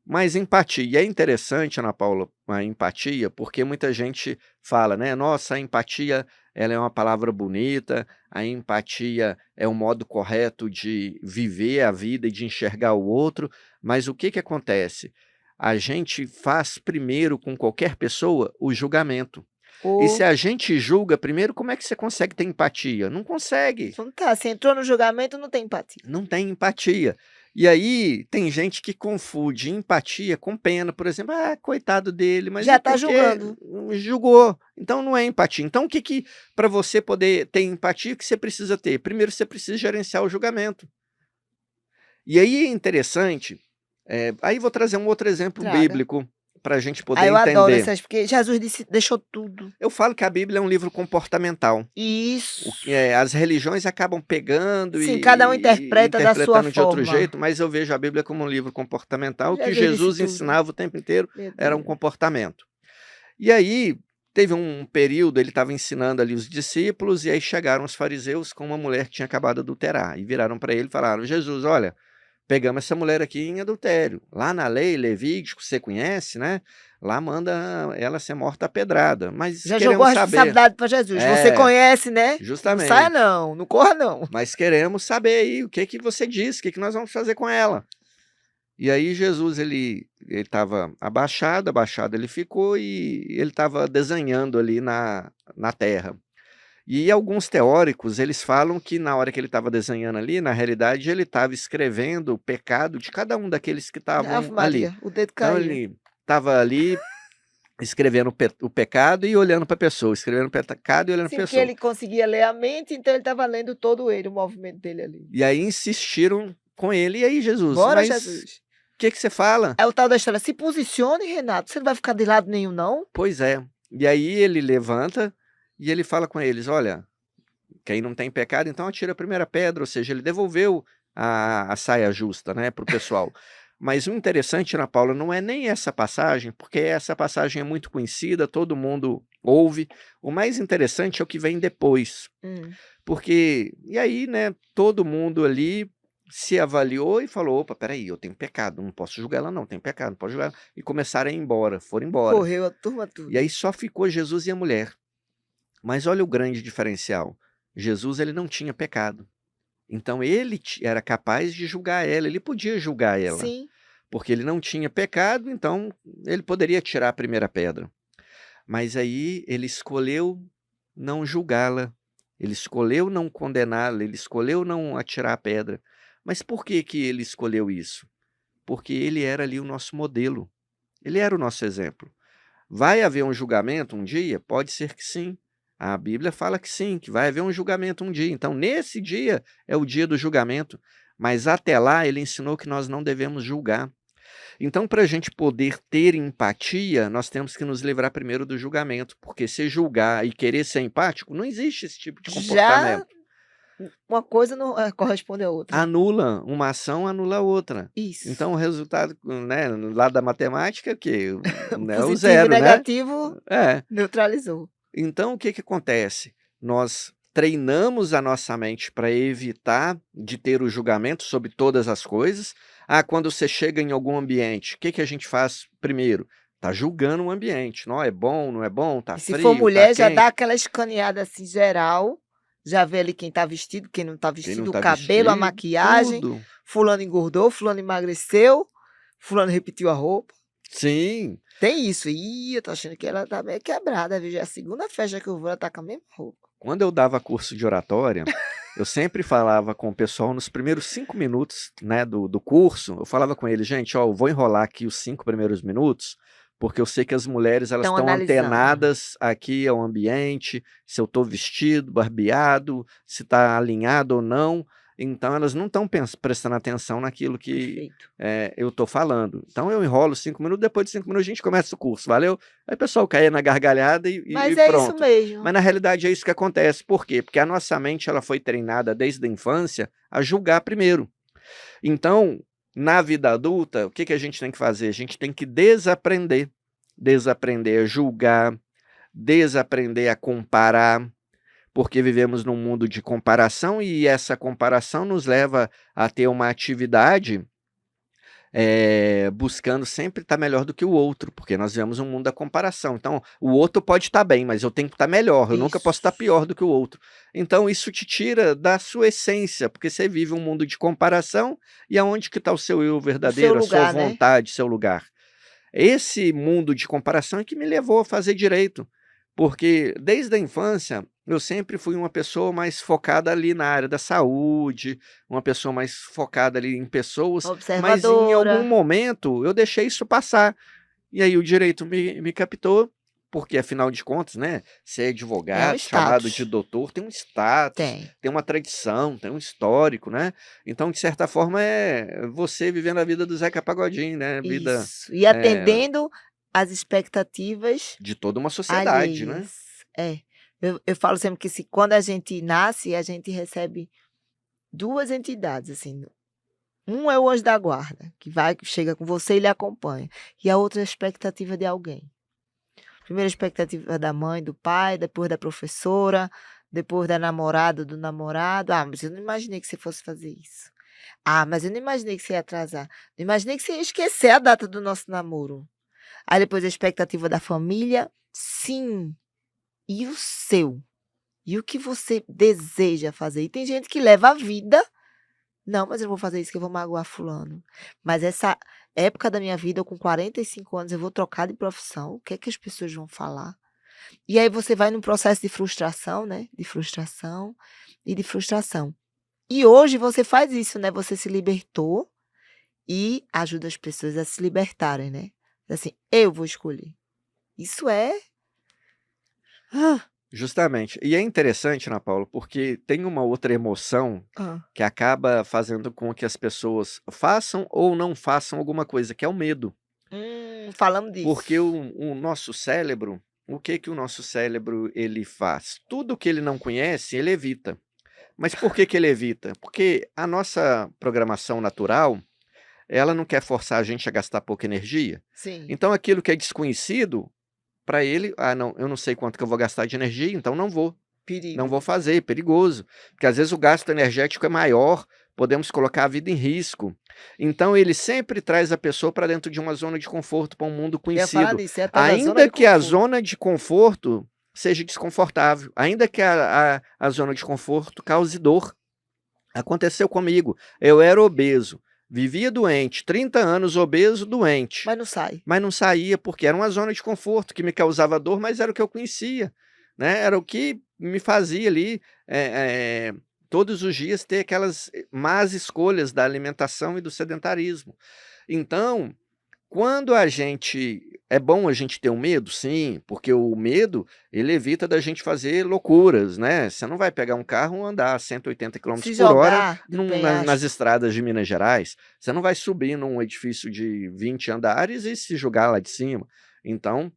Mas empatia, e é interessante, Ana Paula, a empatia, porque muita gente fala, né? Nossa, a empatia, ela é uma palavra bonita, a empatia é o modo correto de viver a vida e de enxergar o outro, mas o que que acontece? A gente faz primeiro com qualquer pessoa o julgamento. E se Ou a gente julga primeiro, como é que você consegue ter empatia? Não consegue. não tá, você entrou no julgamento, não tem empatia. Não tem empatia. E aí tem gente que confunde empatia com pena, por exemplo, coitado dele, mas Já é tá porque julgando. julgou, então não é empatia. Então o que que para você poder ter empatia, o que você precisa ter? Primeiro você precisa gerenciar o julgamento. E aí é interessante, aí vou trazer um outro exemplo Traga. bíblico para a gente Ah, poder eu adoro entender. essas, porque Jesus disse, deixou tudo. Eu falo que a Bíblia é um livro comportamental. Isso. As religiões acabam pegando Sim, cada um e interpreta da sua interpretando de outro forma. jeito, mas eu vejo a Bíblia como um livro comportamental. O que Jesus disse Jesus tudo. ensinava o tempo inteiro Meu era um Deus. comportamento. E aí, teve um período, ele estava ensinando ali os discípulos, e aí chegaram os fariseus com uma mulher que tinha acabado de adulterar, e viraram para ele e falaram: Jesus, olha, pegamos essa mulher aqui em adultério. Lá na lei, Levítico, você conhece, né? Lá manda ela ser morta a pedrada. Mas Já jogou a queremos saber. responsabilidade para Jesus. Você conhece, né? Não saia Justamente. não, não corra não. Mas queremos saber aí o que que você diz, o que que nós vamos fazer com ela. E aí Jesus, ele estava abaixado ele ficou, e ele estava desenhando ali na terra. E alguns teóricos, eles falam que na hora que ele estava desenhando ali, na realidade, ele estava escrevendo o pecado de cada um daqueles que Ave estavam ali. Maria, o dedo Então caiu. ele estava ali escrevendo o pecado e olhando para a pessoa, escrevendo o pecado e olhando para Sim, a porque pessoa. ele conseguia ler a mente, então ele estava lendo todo ele, o movimento dele ali. E aí insistiram com ele: "E aí, Jesus, Bora, mas Jesus. o que que você fala?" É o tal da história, se posicione, Renato, você não vai ficar de lado nenhum não? Pois é. E aí ele levanta e ele fala com eles: "Olha, quem não tem pecado, então atira a primeira pedra", ou seja, ele devolveu a saia justa, né, para o pessoal. Mas o interessante, Ana Paula, não é nem essa passagem, porque essa passagem é muito conhecida, todo mundo ouve. O mais interessante é o que vem depois. Porque e aí, né, todo mundo ali se avaliou e falou: "Opa, espera aí, eu tenho pecado, não posso julgar ela não, tenho pecado, não posso julgar ela", e começaram a ir embora, foram embora. Correu a turma E tudo. aí só ficou Jesus e a mulher. Mas olha o grande diferencial, Jesus ele não tinha pecado. Então ele era capaz de julgar ela, ele podia julgar ela, Sim. porque ele não tinha pecado, então ele poderia tirar a primeira pedra. Mas aí ele escolheu não julgá-la, ele escolheu não condená-la, ele escolheu não atirar a pedra. Mas por que que ele escolheu isso? Porque ele era ali o nosso modelo, ele era o nosso exemplo. Vai haver um julgamento um dia? Pode ser que sim. A Bíblia fala que sim, que vai haver um julgamento um dia. Então, nesse dia é o dia do julgamento. Mas até lá, ele ensinou que nós não devemos julgar. Então, para a gente poder ter empatia, nós temos que nos livrar primeiro do julgamento. Porque se julgar e querer ser empático, não existe esse tipo de Já comportamento. uma coisa não corresponde à outra. Anula uma ação, anula a outra. Isso. Então, o resultado, né, no lado da matemática, é o quê? É o Positivo zero, e né? negativo É. neutralizou. Então, o que que acontece? Nós treinamos a nossa mente para evitar de ter o julgamento sobre todas as coisas. Quando você chega em algum ambiente, o que que a gente faz primeiro? Tá julgando o ambiente. Não é bom, não é bom, tá E se for frio, tá mulher, já dá quente. aquela escaneada assim geral, já vê ali quem tá vestido, quem não tá Quem não vestido, o tá cabelo, a vestido, maquiagem, tudo. fulano engordou, fulano emagreceu, fulano repetiu a roupa. Sim. Tem isso. Ih, eu tô achando que ela tá meio quebrada, viu? Já é a segunda festa que eu vou, ela tá com a mesma roupa. Quando eu dava curso de oratória, eu sempre falava com o pessoal nos primeiros 5 minutos, né, do curso, eu falava com ele, gente, ó, eu vou enrolar aqui os 5 primeiros minutos, porque eu sei que as mulheres elas Estão estão analisando. antenadas aqui ao ambiente, se eu estou vestido, barbeado, se está alinhado ou não. Então elas não estão prestando atenção naquilo que Perfeito. eu estou falando. Então eu enrolo 5 minutos, depois de 5 minutos a gente começa o curso, valeu? Aí o pessoal caia na gargalhada Mas e é isso pronto. mesmo. Mas na realidade é isso que acontece. Por quê? Porque a nossa mente ela foi treinada desde a infância a julgar primeiro. Então, na vida adulta, o que que a gente tem que fazer? A gente tem que desaprender. Desaprender a julgar, desaprender a comparar, porque vivemos num mundo de comparação e essa comparação nos leva a ter uma atividade buscando sempre estar melhor do que o outro, porque nós vivemos um mundo da comparação. Então, o outro pode estar bem, mas eu tenho que estar melhor, eu nunca posso estar Isso. pior do que o outro. Então, isso te tira da sua essência, porque você vive um mundo de comparação e aonde que está o seu eu O seu verdadeiro, a sua lugar, né? vontade, seu lugar. Esse mundo de comparação é que me levou a fazer direito, porque desde a infância eu sempre fui uma pessoa mais focada ali na área da saúde, uma pessoa mais focada ali em pessoas, mas em algum Observadora. momento eu deixei isso passar. E aí o direito me captou, porque afinal de contas, né, ser É um advogado, chamado de status. doutor, tem um status, Tem. tem uma tradição, tem um histórico, né? Então, de certa forma, é você vivendo a vida do Zeca Pagodinho, né? Vida Isso. E atendendo às expectativas de toda uma sociedade, né? alheias. É. Eu falo sempre que quando a gente nasce, a gente recebe duas entidades, assim. Um é o anjo da guarda, que chega com você e lhe acompanha. E a outra é a expectativa de alguém. Primeiro a expectativa da mãe, do pai, depois da professora, depois da namorada, do namorado. Mas eu não imaginei que você fosse fazer isso. Mas eu não imaginei que você ia atrasar. Não imaginei que você ia esquecer a data do nosso namoro. Aí depois a expectativa da família. Sim. E o seu? E o que você deseja fazer? E tem gente que leva a vida. Não, mas eu não vou fazer isso que eu vou magoar fulano. Mas essa época da minha vida, eu com 45 anos, eu vou trocar de profissão. O que é que as pessoas vão falar? E aí você vai num processo de frustração, né? De frustração e de frustração. E hoje você faz isso, né? Você se libertou e ajuda as pessoas a se libertarem, né? Assim, eu vou escolher. Isso é... Justamente. E é interessante, Ana Paula, porque tem uma outra emoção que acaba fazendo com que as pessoas façam ou não façam alguma coisa, que é o medo. Falamos disso. Porque o nosso cérebro, o que que o nosso cérebro ele faz? Tudo que ele não conhece, ele evita. Mas por que que ele evita? Porque a nossa programação natural, ela não quer forçar a gente a gastar pouca energia. Sim. Então aquilo que é desconhecido, para ele, não, eu não sei quanto que eu vou gastar de energia, então não vou. Perigo. Não vou fazer, perigoso. Porque às vezes o gasto energético é maior, podemos colocar a vida em risco. Então ele sempre traz a pessoa para dentro de uma zona de conforto, para um mundo Eu ia falar conhecido. disso, é a tal da zona Ainda de que a conforto. zona de conforto seja desconfortável, ainda que a zona de conforto cause dor. Aconteceu comigo. Eu era obeso, vivia doente, 30 anos obeso, doente. Mas não sai. Mas não saía, porque era uma zona de conforto que me causava dor, mas era o que eu conhecia, né? Era o que me fazia ali, todos os dias ter aquelas más escolhas da alimentação e do sedentarismo. Então, quando a gente é bom a gente ter um medo? Sim, porque o medo, ele evita da gente fazer loucuras, né? Você não vai pegar um carro e andar a 180 Se quilômetros por hora jogar do nas penhasco. estradas de Minas Gerais. Você não vai subir num edifício de 20 andares e se jogar lá de cima. Então,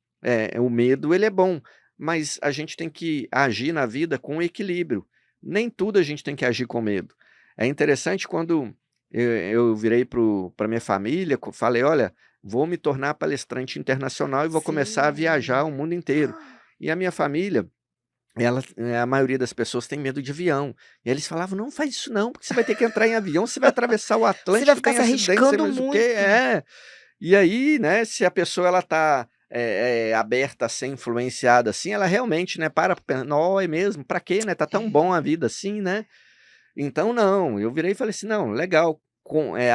o medo, ele é bom, mas a gente tem que agir na vida com equilíbrio. Nem tudo a gente tem que agir com medo. É interessante quando eu virei para minha família, falei, olha, vou me tornar palestrante internacional e vou começar a viajar Sim. o mundo inteiro. E a minha família, a maioria das pessoas tem medo de avião. E eles falavam, não faz isso não, porque você vai ter que entrar em avião, você vai atravessar o Você vai Atlântico, ficar tem se acidente, sei arriscando mais o quê. muito. E aí, né, se a pessoa ela tá aberta a ser influenciada assim, ela realmente, né, não, é mesmo, pra quê, né, tá tão bom a vida assim, né? Então não, eu virei e falei assim, não, legal,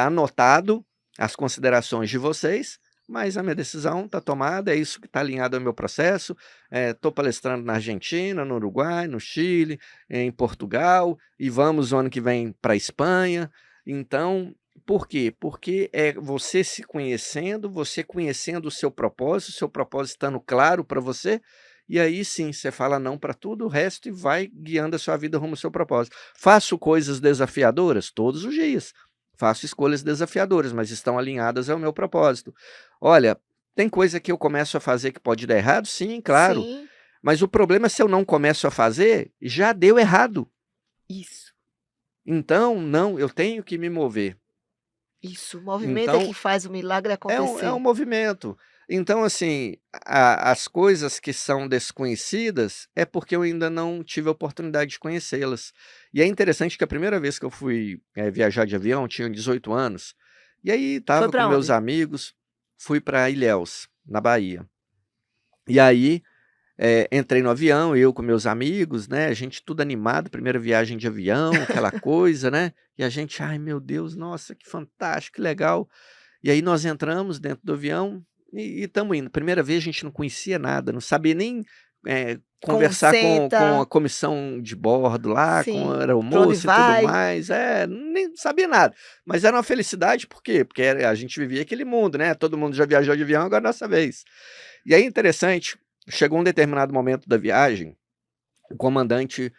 anotado as considerações de vocês, mas a minha decisão está tomada, é isso que está alinhado ao meu processo. Estou palestrando na Argentina, no Uruguai, no Chile, em Portugal, e vamos o ano que vem para a Espanha. Então, por quê? Porque é você se conhecendo, você conhecendo o seu propósito estando claro para você, e aí sim, você fala não para tudo o resto e vai guiando a sua vida rumo ao seu propósito. Faço coisas desafiadoras todos os dias. Faço escolhas desafiadoras, mas estão alinhadas ao meu propósito. Olha, tem coisa que eu começo a fazer que pode dar errado? Sim, claro. Sim, Mas o problema é se eu não começo a fazer, já deu errado. isso. Então, não, eu tenho que me mover. Isso, o movimento é Então, que faz o milagre é um acontecer. movimento. Então, assim, as coisas que são desconhecidas é porque eu ainda não tive a oportunidade de conhecê-las. E é interessante que a primeira vez que eu fui viajar de avião, eu tinha 18 anos, e aí Foi estava com pra meus onde? amigos, fui para Ilhéus, na Bahia. E aí entrei no avião, eu com meus amigos, né? A gente tudo animado, primeira viagem de avião, aquela coisa, né? E a gente, ai meu Deus, nossa, que fantástico, que legal. E aí nós entramos dentro do avião e estamos indo. Primeira vez a gente não conhecia nada, não sabia nem Como conversar com a senta, comissão de bordo lá, com a sim, pra onde aeromoça e tudo vai. mais. Nem sabia nada. Mas era uma felicidade, por quê? Porque a gente vivia aquele mundo, né? Todo mundo já viajou de avião, agora é a nossa vez. E aí, interessante, chegou um determinado momento da viagem, o comandante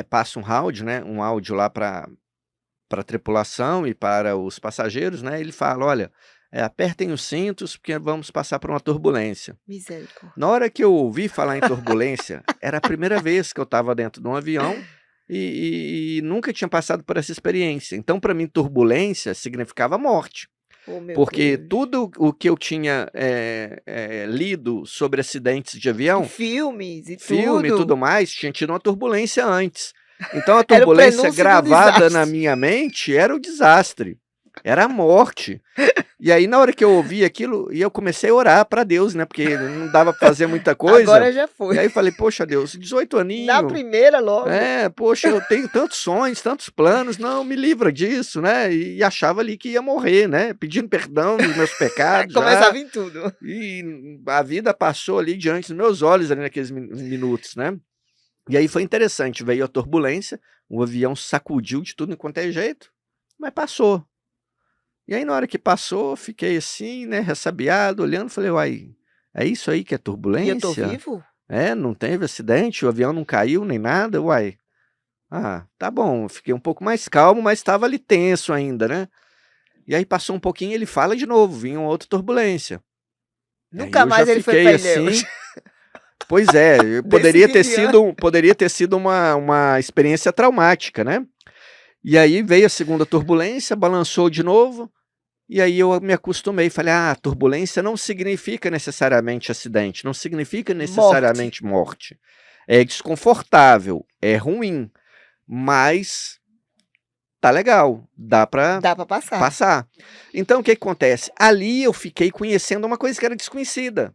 passa um áudio, né? Um áudio lá para a tripulação e para os passageiros, né? Ele fala: olha, apertem os cintos porque vamos passar por uma turbulência. Na Misericórdia. hora que eu ouvi falar em turbulência, era a primeira vez que eu estava dentro de um avião e nunca tinha passado por essa experiência. Então, para mim, turbulência significava morte. Oh, meu Porque Deus. tudo o que eu tinha lido sobre acidentes de E avião, filmes e filme e tudo. tudo mais, tinha tido uma turbulência antes. Então a Era o turbulência prenúncio do gravada na desastre. minha mente era o desastre, era a morte. E aí na hora que eu ouvi aquilo, e eu comecei a orar para Deus, né, porque não dava para fazer muita coisa. Agora já E foi. aí eu falei: "Poxa Deus, 18 Na aninho, primeira logo. poxa, eu tenho tantos sonhos, tantos planos, não, me livra disso", né, e achava ali que ia morrer, né, pedindo perdão dos meus pecados já. Começava em tudo. E a vida passou ali diante dos meus olhos ali naqueles minutos, né. E aí foi interessante, veio a turbulência, o avião sacudiu de tudo enquanto é jeito, mas passou. E aí na hora que passou, fiquei assim, né, ressabiado, olhando, falei: "Uai, é isso aí que é E eu tô turbulência? vivo? Não teve acidente, o avião não caiu nem nada, uai. Ah, tá bom", fiquei um pouco mais calmo, mas estava ali tenso ainda, né. E aí passou um pouquinho, ele fala de novo, vinha uma outra turbulência. E aí Nunca eu já mais ele foi pra fiquei Ilhéus. assim. Pois é, Desse viviane. poderia ter sido uma experiência traumática, né. E aí veio a segunda turbulência, balançou de novo, e aí eu me acostumei, falei: "Ah, turbulência não significa necessariamente acidente, não significa Morte. necessariamente morte. É desconfortável, é ruim, mas tá legal, dá para Dá pra passar. passar". Então o que que acontece? Ali eu fiquei conhecendo uma coisa que era desconhecida.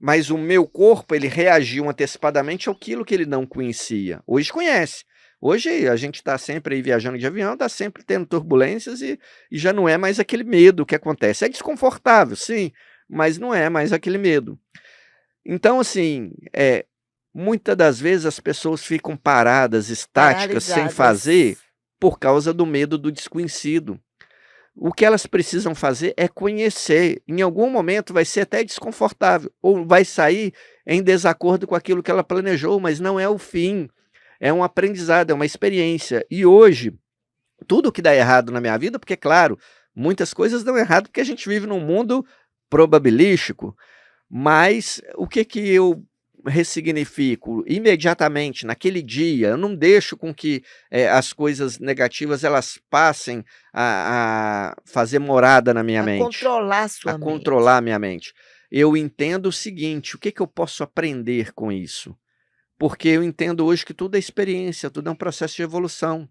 Mas o meu corpo, ele reagiu antecipadamente àquilo que ele não conhecia. Hoje conhece. Hoje a gente está sempre aí viajando de avião, está sempre tendo turbulências e já não é mais aquele medo que acontece. É desconfortável, sim, mas não é mais aquele medo. Então, assim, muita das vezes as pessoas ficam paradas, estáticas, sem fazer, Paralisadas. por causa do medo do desconhecido. O que elas precisam fazer é conhecer. Em algum momento vai ser até desconfortável, ou vai sair em desacordo com aquilo que ela planejou, mas não é o fim. É um aprendizado, é uma experiência. E hoje, tudo que dá errado na minha vida, porque, claro, muitas coisas dão errado porque a gente vive num mundo probabilístico, mas o que que eu ressignifico imediatamente, naquele dia? Eu não deixo com que as coisas negativas elas passem a fazer morada na minha A mente, controlar a sua controlar a mente. minha mente. Eu entendo o seguinte: o que que eu posso aprender com isso? Porque eu entendo hoje que tudo é experiência, tudo é um processo de evolução.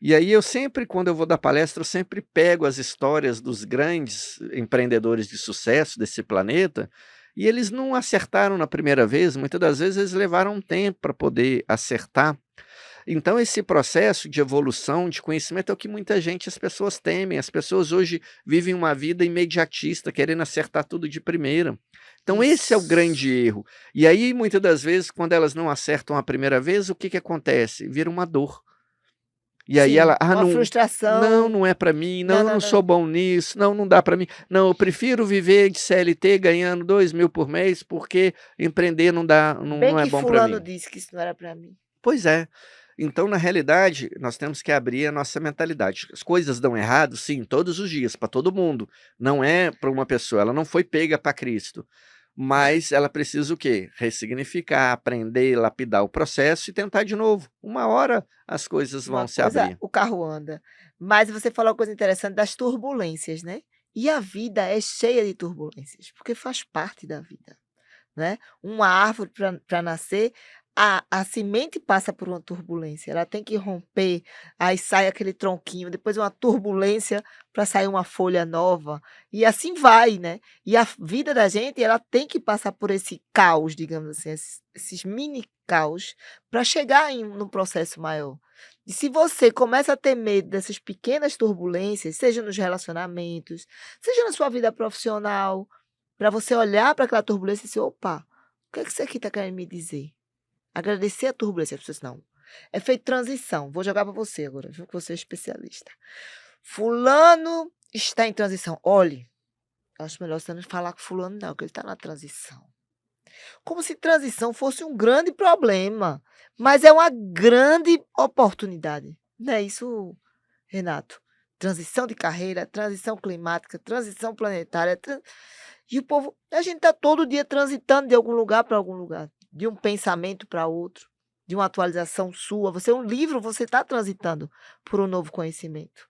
E aí eu sempre, quando eu vou dar palestra, eu sempre pego as histórias dos grandes empreendedores de sucesso desse planeta, e eles não acertaram na primeira vez, muitas das vezes eles levaram um tempo para poder acertar. Então esse processo de evolução, de conhecimento é o que muita gente, as pessoas temem. As pessoas hoje vivem uma vida imediatista, querendo acertar tudo de primeira. Então esse é o grande Isso. erro. E aí muitas das vezes, quando elas não acertam a primeira vez, o que que acontece? Vira uma dor. E aí ela: Sim, "Ah, uma não, não, frustração. não é para mim, não, Não, eu não, não não. sou bom nisso, não, não dá para mim. Não, eu prefiro viver de CLT ganhando 2.000 por mês, porque empreender não dá, Bem não é que bom para fulano mim". disse que isso não era para mim. Pois é. Então, na realidade, nós temos que abrir a nossa mentalidade. As coisas dão errado, sim, todos os dias, para todo mundo. Não é para uma pessoa, ela não foi pega para Cristo. Mas ela precisa o quê? Ressignificar, aprender, lapidar o processo e tentar de novo. Uma hora as coisas vão Uma se coisa, abrir. o carro anda. Mas você falou uma coisa interessante das turbulências, né. E a vida é cheia de turbulências, porque faz parte da vida. Né, uma árvore para nascer, a semente passa por uma turbulência, ela tem que romper, aí sai aquele tronquinho, depois uma turbulência para sair uma folha nova, e assim vai, né. E a vida da gente, ela tem que passar por esse caos, digamos assim, esses mini caos, para chegar num processo maior. E se você começa a ter medo dessas pequenas turbulências, seja nos relacionamentos, seja na sua vida profissional, para você olhar para aquela turbulência e dizer: "Opa, o que é que isso aqui está querendo me dizer?". Agradecer a turbulência, as pessoas: "Não, é feito transição". Vou jogar para você agora, viu, que você é especialista. "Fulano está em transição". Olhe, acho melhor você não falar com fulano não, que ele está na transição. Como se transição fosse um grande problema, mas é uma grande oportunidade. Não é isso, Renato? Transição de carreira, transição climática, transição planetária, e o povo, a gente está todo dia transitando de algum lugar para algum lugar, de um pensamento para outro, de uma atualização sua. Você é um livro, você está transitando por um novo conhecimento.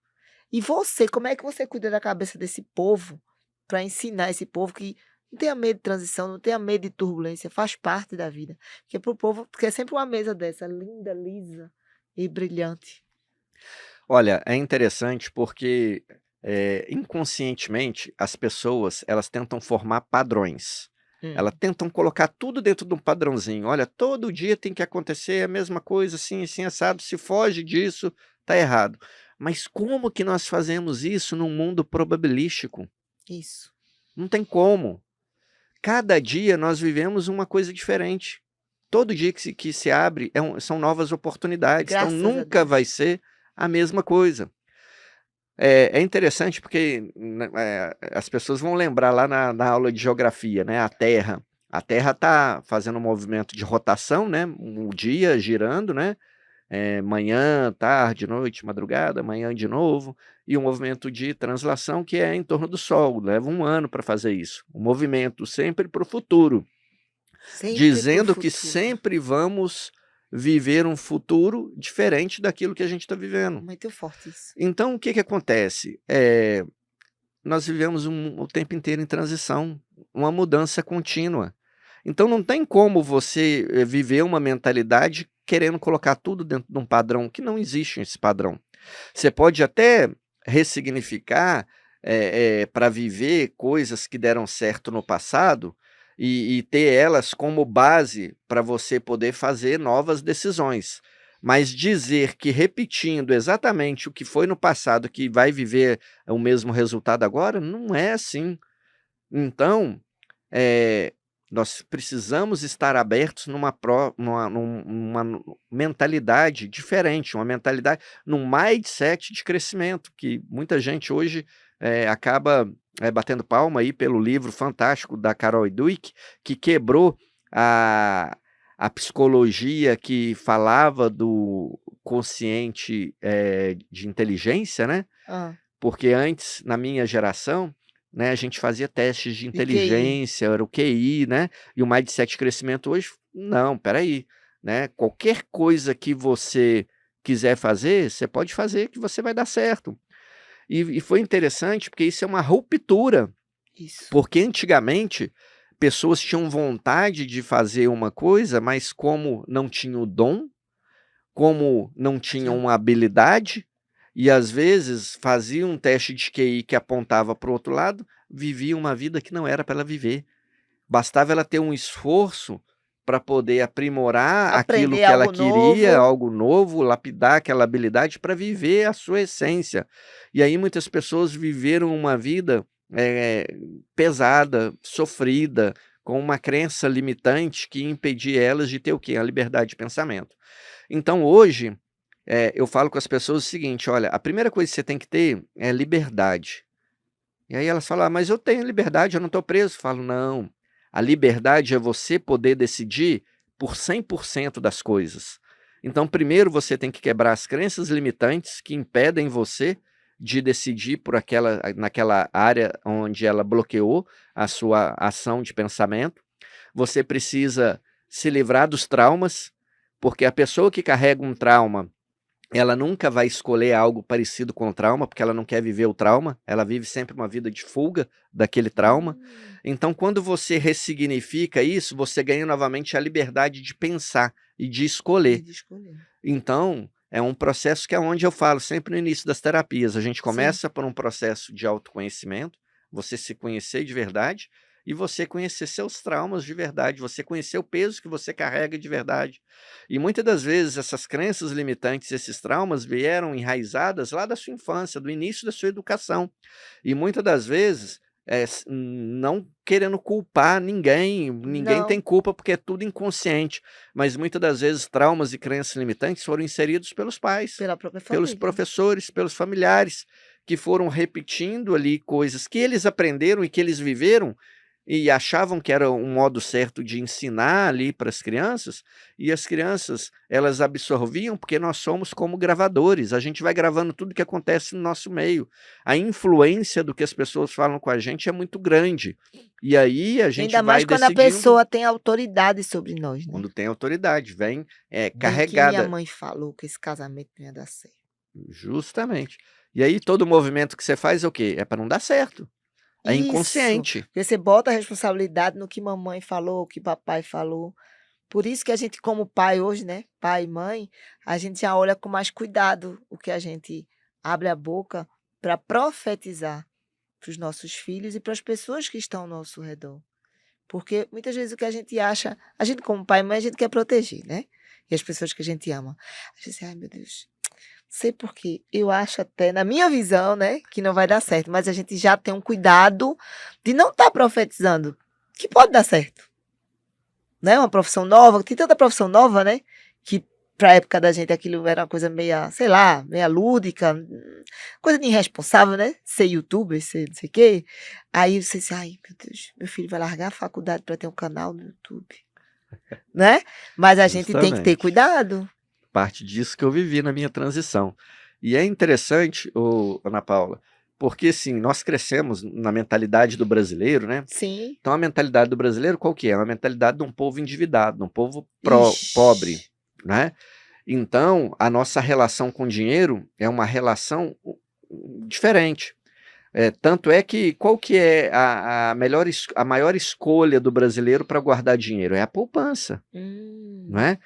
E você, como é que você cuida da cabeça desse povo, para ensinar esse povo que não tenha medo de transição, não tenha medo de turbulência, faz parte da vida. Porque para o povo, porque é sempre uma mesa dessa, linda, lisa e brilhante. Olha, é interessante porque, inconscientemente, as pessoas, elas tentam formar padrões. Elas Hum. tentam colocar tudo dentro de um padrãozinho. Olha, todo dia tem que acontecer a mesma coisa, assim, assim, assado. Se foge disso, tá errado. Mas como que nós fazemos isso num mundo probabilístico? Isso. Não tem como. Cada dia nós vivemos uma coisa diferente. Todo dia que se abre são novas oportunidades, então Graças a nunca vai Deus. ser a mesma coisa. É interessante porque, né, as pessoas vão lembrar lá na aula de geografia, né, a Terra está fazendo um movimento de rotação, né, um dia girando, né, manhã, tarde, noite, madrugada, manhã de novo, e um movimento de translação que é em torno do Sol, leva 1 ano para fazer isso. Um movimento sempre para o futuro, Sempre para o dizendo que futuro. sempre vamos viver um futuro diferente daquilo que a gente está vivendo. Muito forte isso. Então o que que acontece? Nós vivemos o tempo inteiro em transição, uma mudança contínua. Então não tem como você, viver uma mentalidade querendo colocar tudo dentro de um padrão, que não existe esse padrão. Você pode até ressignificar, para viver coisas que deram certo no passado, e ter elas como base para você poder fazer novas decisões. Mas dizer que repetindo exatamente o que foi no passado que vai viver o mesmo resultado agora, não é assim. Então, eh, nós precisamos estar abertos numa mentalidade diferente, uma mentalidade num mindset de crescimento, que muita gente hoje, acaba, batendo palma aí pelo livro fantástico da Carol Dweck, que quebrou a a psicologia que falava do consciente, de inteligência, né, Hã, porque antes, na minha geração, né, a gente fazia testes de de QI. inteligência, era o QI, né, e o mindset de crescimento hoje, não, espera aí, né, qualquer coisa que você quiser fazer, você pode fazer que você vai dar certo. E foi interessante, porque isso é uma ruptura, Isso. porque antigamente pessoas tinham vontade de fazer uma coisa, mas como não tinham o dom, como não tinham Tinha uma habilidade, e às vezes faziam um teste de QI que apontava para o outro lado, viviam uma vida que não era para ela viver. Bastava ela ter um esforço para poder aprimorar aquilo aprender que ela algo queria, novo. algo novo, lapidar aquela habilidade para viver a sua essência. E aí muitas pessoas viveram uma vida, eh, pesada, sofrida, com uma crença limitante que impedia elas de ter o quê? A liberdade de pensamento. Então hoje, eu falo com as pessoas o seguinte: "Olha, a primeira coisa que você tem que ter é liberdade". E aí elas falam: "Ah, mas eu tenho liberdade, eu não estou preso". Eu falo: "Não, a liberdade é você poder decidir por 100% das coisas. Então primeiro você tem que quebrar as crenças limitantes que impedem você de decidir por naquela área onde ela bloqueou a sua ação de pensamento. Você precisa se livrar dos traumas, porque a pessoa que carrega um trauma, ela nunca vai escolher algo parecido com o trauma, porque ela não quer viver o trauma, ela vive sempre uma vida de fuga daquele trauma. Hum, Então, quando você ressignifica isso, você ganha novamente a liberdade de pensar e de e escolher. de escolher. Então, é um processo que é onde eu falo sempre no início das terapias, a gente Sim. começa por um processo de autoconhecimento, você se conhecer de verdade e você conhecer seus traumas de verdade, você conhecer o peso que você carrega de verdade. E muitas das vezes essas crenças limitantes, esses traumas vieram enraizadas lá da sua infância, do início da sua educação. E muitas das vezes, não querendo culpar ninguém, ninguém tem Não, culpa porque é tudo inconsciente. Mas muitas das vezes traumas e crenças limitantes foram inseridos pelos pais, pela própria pelos família. professores, pelos familiares, que foram repetindo ali coisas que eles aprenderam e que eles viveram e achavam que era um modo certo de ensinar ali para as crianças, e as crianças, elas absorviam, porque nós somos como gravadores, a gente vai gravando tudo que acontece no nosso meio. A influência do que as pessoas falam com a gente é muito grande. E aí a gente Ainda mais vai quando a decidindo pessoa tem autoridade sobre nós, né. quando tem autoridade, vem, Bem que minha carregada mãe falou que esse casamento não ia dar certo. justamente. E aí todo movimento que você faz é o quê? É para não dar certo, é Isso, inconsciente. porque você bota a responsabilidade no que mamãe falou, o que papai falou. Por isso que a gente como pai hoje, né, pai e mãe, a gente já olha com mais cuidado o que a gente abre a boca para profetizar para os nossos filhos e para as pessoas que estão ao nosso redor. Porque muitas vezes o que a gente como pai e mãe, a gente quer proteger, né, e as pessoas que a gente ama. A gente diz: "Ai meu Deus, sei por quê, eu acho até, na minha visão, né, que não vai dar certo", mas a gente já tem um cuidado de não estar profetizando, que pode dar certo. Né, uma profissão nova, tem tanta profissão nova, né, que pra época da gente aquilo era uma coisa meia, sei lá, meia lúdica, coisa de irresponsável, né, ser youtuber, ser não sei o quê. Aí você disse: "Ai meu Deus, meu filho vai largar a faculdade para ter um canal no YouTube", né. Mas a gente tem que ter Justamente. cuidado. Parte disso que eu vivi na minha transição. E é interessante, Ana Paula, porque assim, nós crescemos na mentalidade do brasileiro, né? Sim. Então a mentalidade do brasileiro qual que é? É uma mentalidade de um povo endividado, de um povo pobre, Ixi. né? Então a nossa relação com o dinheiro é uma relação diferente. Tanto é que qual que é a maior escolha do brasileiro para guardar dinheiro? É a poupança. Não Hum. é?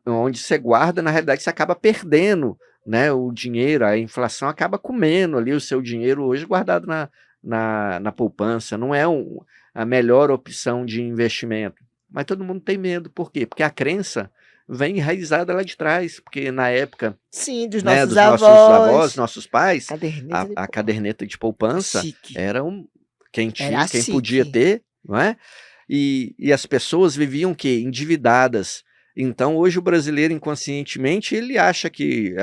Onde você guarda, na realidade, você acaba perdendo, né, o dinheiro, a inflação acaba comendo ali o seu dinheiro hoje guardado na poupança. Não é a melhor opção de investimento. Mas todo mundo tem medo. Por quê? Porque a crença vem enraizada lá de trás, porque na época, Sim, dos né, nossos dos nossos avós, avós. nossos pais, Caderneta de a poupança. caderneta de poupança Chique. era quem Era quem podia chique. ter, não é? E as pessoas viviam o quê? Endividadas. Então, hoje o brasileiro inconscientemente ele acha que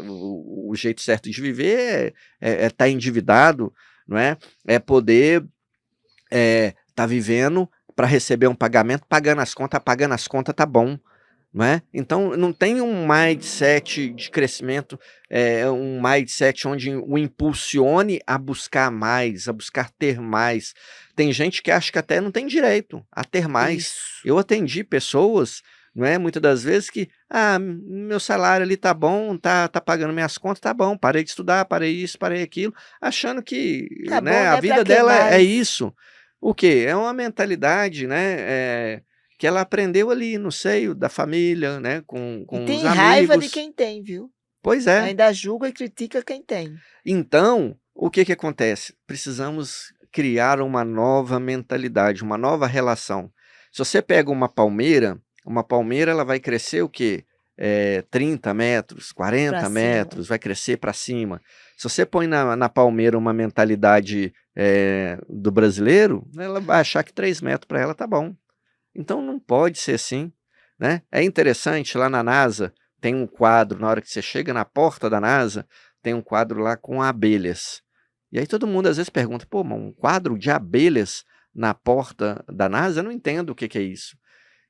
o jeito certo de viver é estar endividado, não é? É poder tá vivendo para receber um pagamento, pagando as contas tá bom, não é? Então não tem um mindset de crescimento, um mindset onde o impulsione a buscar mais, a buscar ter mais. Tem gente que acha que até não tem direito a ter mais. Isso. Eu atendi pessoas, não é? Muitas das vezes que, meu salário ali tá bom, tá pagando minhas contas, tá bom, parei de estudar, parei isso, parei aquilo, achando que, Tá né, bom, a né? Pra vida que dela é mais? isso. O quê? É uma mentalidade, né? Que ela aprendeu ali no seio da família, né, E com os tem raiva de amigos. quem tem, viu? Pois é. Ainda julga e critica quem tem. Então, o que que acontece? Precisamos criar uma nova mentalidade, uma nova relação. Se você pega uma palmeira ela vai crescer o quê? 30 metros, Pra 40 cima. metros, vai crescer para cima. Se você põe na palmeira uma mentalidade do brasileiro, ela vai achar que 3 metros para ela tá bom. Então não pode ser assim, né? É interessante, lá na NASA tem um quadro, na hora que você chega na porta da NASA, tem um quadro lá com abelhas. E aí todo mundo às vezes pergunta, pô, mas um quadro de abelhas na porta da NASA? Eu não entendo o que que é isso.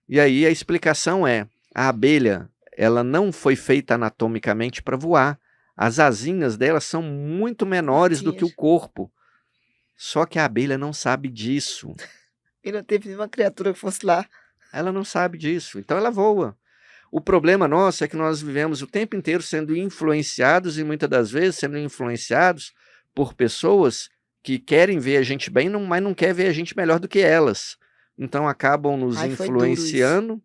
E aí a explicação é, a abelha, ela não foi feita anatomicamente para voar. As asinhas dela são muito menores do que o Curtinhas. corpo. Só que a abelha não sabe disso. E não teve nenhuma criatura que fosse lá. Ela não sabe disso, então ela voa. O problema nosso é que nós vivemos o tempo inteiro sendo influenciados e muitas das vezes sendo influenciados por pessoas que querem ver a gente bem, mas não quer ver a gente melhor do que elas. Então acabam nos Ai, foi duro isso. influenciando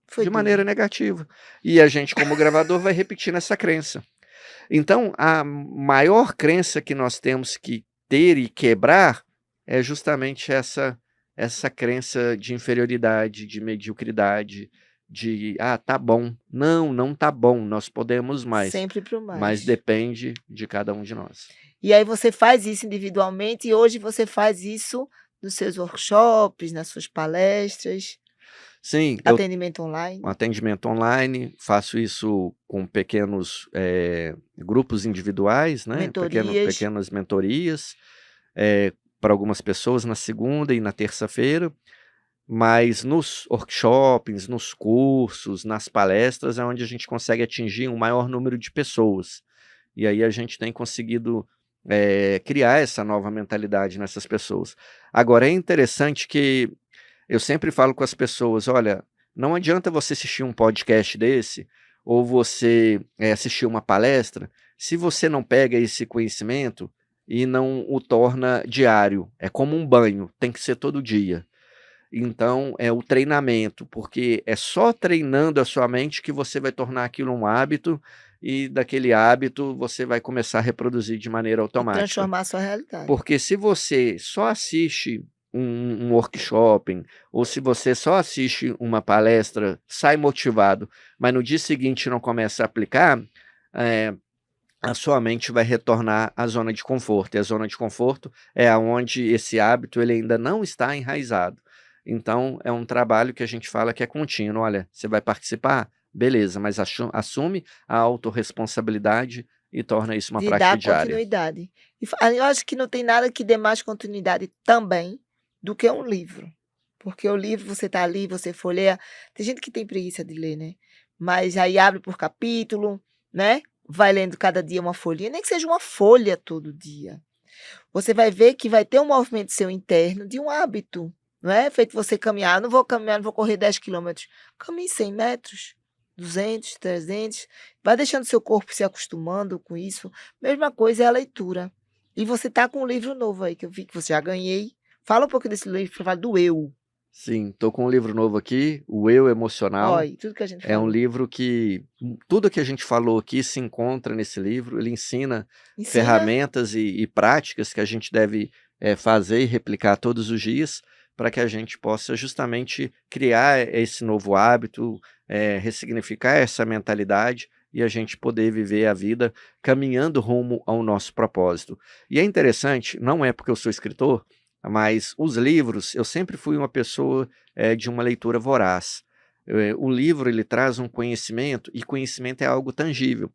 Foi de duro. maneira negativa. E a gente, como gravador, vai repetindo essa crença. Então, a maior crença que nós temos que ter e quebrar é justamente essa crença de inferioridade, de mediocridade, de tá bom. Não, não tá bom, nós podemos mais, Sempre pro mas mais. depende de cada um de nós. E aí você faz isso individualmente e hoje você faz isso nos seus workshops, nas suas palestras, Sim, eu atendimento online, atendimento online, faço isso com pequenos grupos individuais, né? mentorias. Pequenas mentorias, para algumas pessoas na segunda e na terça-feira. Mas nos workshops, nos cursos, nas palestras, é onde a gente consegue atingir um maior número de pessoas. E aí a gente tem conseguido criar essa nova mentalidade nessas pessoas. Agora, é interessante que eu sempre falo com as pessoas: olha, não adianta você assistir um podcast desse, ou você assistir uma palestra, se você não pega esse conhecimento e não o torna diário. É como um banho, tem que ser todo dia. Então, é o treinamento, porque é só treinando a sua mente que você vai tornar aquilo um hábito e daquele hábito você vai começar a reproduzir de maneira E automática. transformar a sua realidade. Porque se você só assiste um workshop, ou se você só assiste uma palestra, sai motivado, mas no dia seguinte não começa a aplicar, a sua mente vai retornar à zona de conforto. E a zona de conforto é aonde esse hábito ele ainda não está enraizado. Então, é um trabalho que a gente fala que é contínuo. Olha, você vai participar? Beleza, mas assume a autorresponsabilidade e torna isso uma De prática dar diária. continuidade. Eu acho que não tem nada que dê mais continuidade também do que um livro. Porque o livro, você está ali, você folheia. Tem gente que tem preguiça de ler, né? Mas aí abre por capítulo, né? Vai lendo cada dia uma folhinha, nem que seja uma folha todo dia. Você vai ver que vai ter um movimento seu interno de um hábito. Não é feito você caminhar, não vou caminhar, não vou correr 10 quilômetros. Caminhe 100 metros, 200, 300. Vai deixando seu corpo se acostumando com isso. Mesma coisa é a leitura. E você tá com um livro novo aí, que eu vi que você já ganhei. Fala um pouco desse livro, fala do eu. Sim, estou com um livro novo aqui, O Eu Emocional. Olha, tudo que a gente É um falou. livro que tudo que a gente falou aqui se encontra nesse livro. Ele ensina Ensina. ferramentas e práticas que a gente deve fazer e replicar todos os dias para que a gente possa justamente criar esse novo hábito, ressignificar essa mentalidade e a gente poder viver a vida caminhando rumo ao nosso propósito. E é interessante, não é porque eu sou escritor, mas os livros, eu sempre fui uma pessoa de uma leitura voraz. O livro ele traz um conhecimento e conhecimento é algo tangível.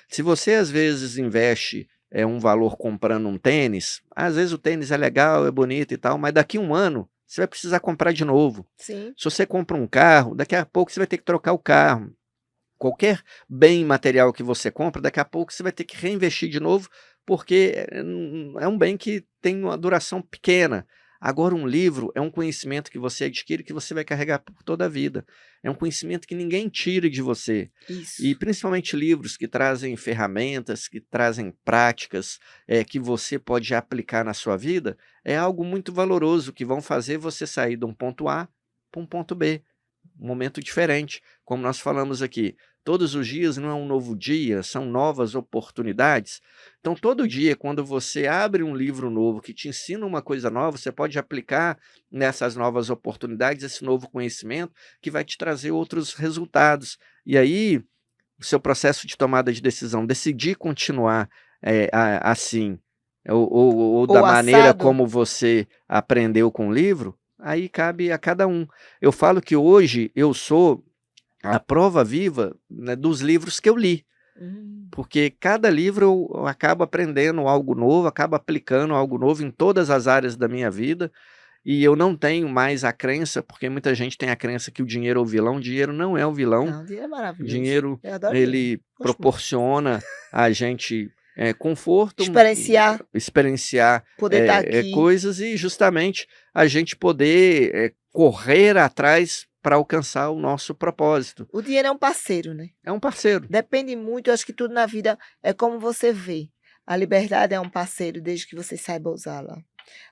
Se você às vezes investe um valor comprando um tênis, às vezes o tênis é legal, é bonito e tal, mas daqui a um ano você vai precisar comprar de novo. Sim. Se você compra um carro, daqui a pouco você vai ter que trocar o carro. Qualquer bem material que você compra, daqui a pouco você vai ter que reinvestir de novo, porque é um bem que tem uma duração pequena. Agora, um livro é um conhecimento que você adquire que você vai carregar por toda a vida. É um conhecimento que ninguém tira de você. Isso. E principalmente livros que trazem ferramentas, que trazem práticas que você pode aplicar na sua vida, é algo muito valoroso, que vão fazer você sair de um ponto A para um ponto B. Um momento diferente, como nós falamos aqui. Todos os dias não é um novo dia, são novas oportunidades. Então, todo dia, quando você abre um livro novo que te ensina uma coisa nova, você pode aplicar nessas novas oportunidades esse novo conhecimento que vai te trazer outros resultados. E aí, o seu processo de tomada de decisão, decidir continuar assim, ou da maneira assado. como você aprendeu com o livro, aí cabe a cada um. Eu falo que hoje eu sou a prova viva, né, dos livros que eu li, porque cada livro eu acabo aprendendo algo novo, acabo aplicando algo novo em todas as áreas da minha vida, e eu não tenho mais a crença, porque muita gente tem a crença que o dinheiro é o vilão. O dinheiro não é o vilão. Não, o dinheiro é O maravilhoso. dinheiro, Eu adoro dinheiro. ele Gosto muito. proporciona a gente conforto, Experienciar, poder estar aqui. coisas, e justamente a gente poder correr atrás para alcançar o nosso propósito. O dinheiro é um parceiro, né? É um parceiro. Depende muito, eu acho que tudo na vida é como você vê. A liberdade é um parceiro desde que você saiba usá-la.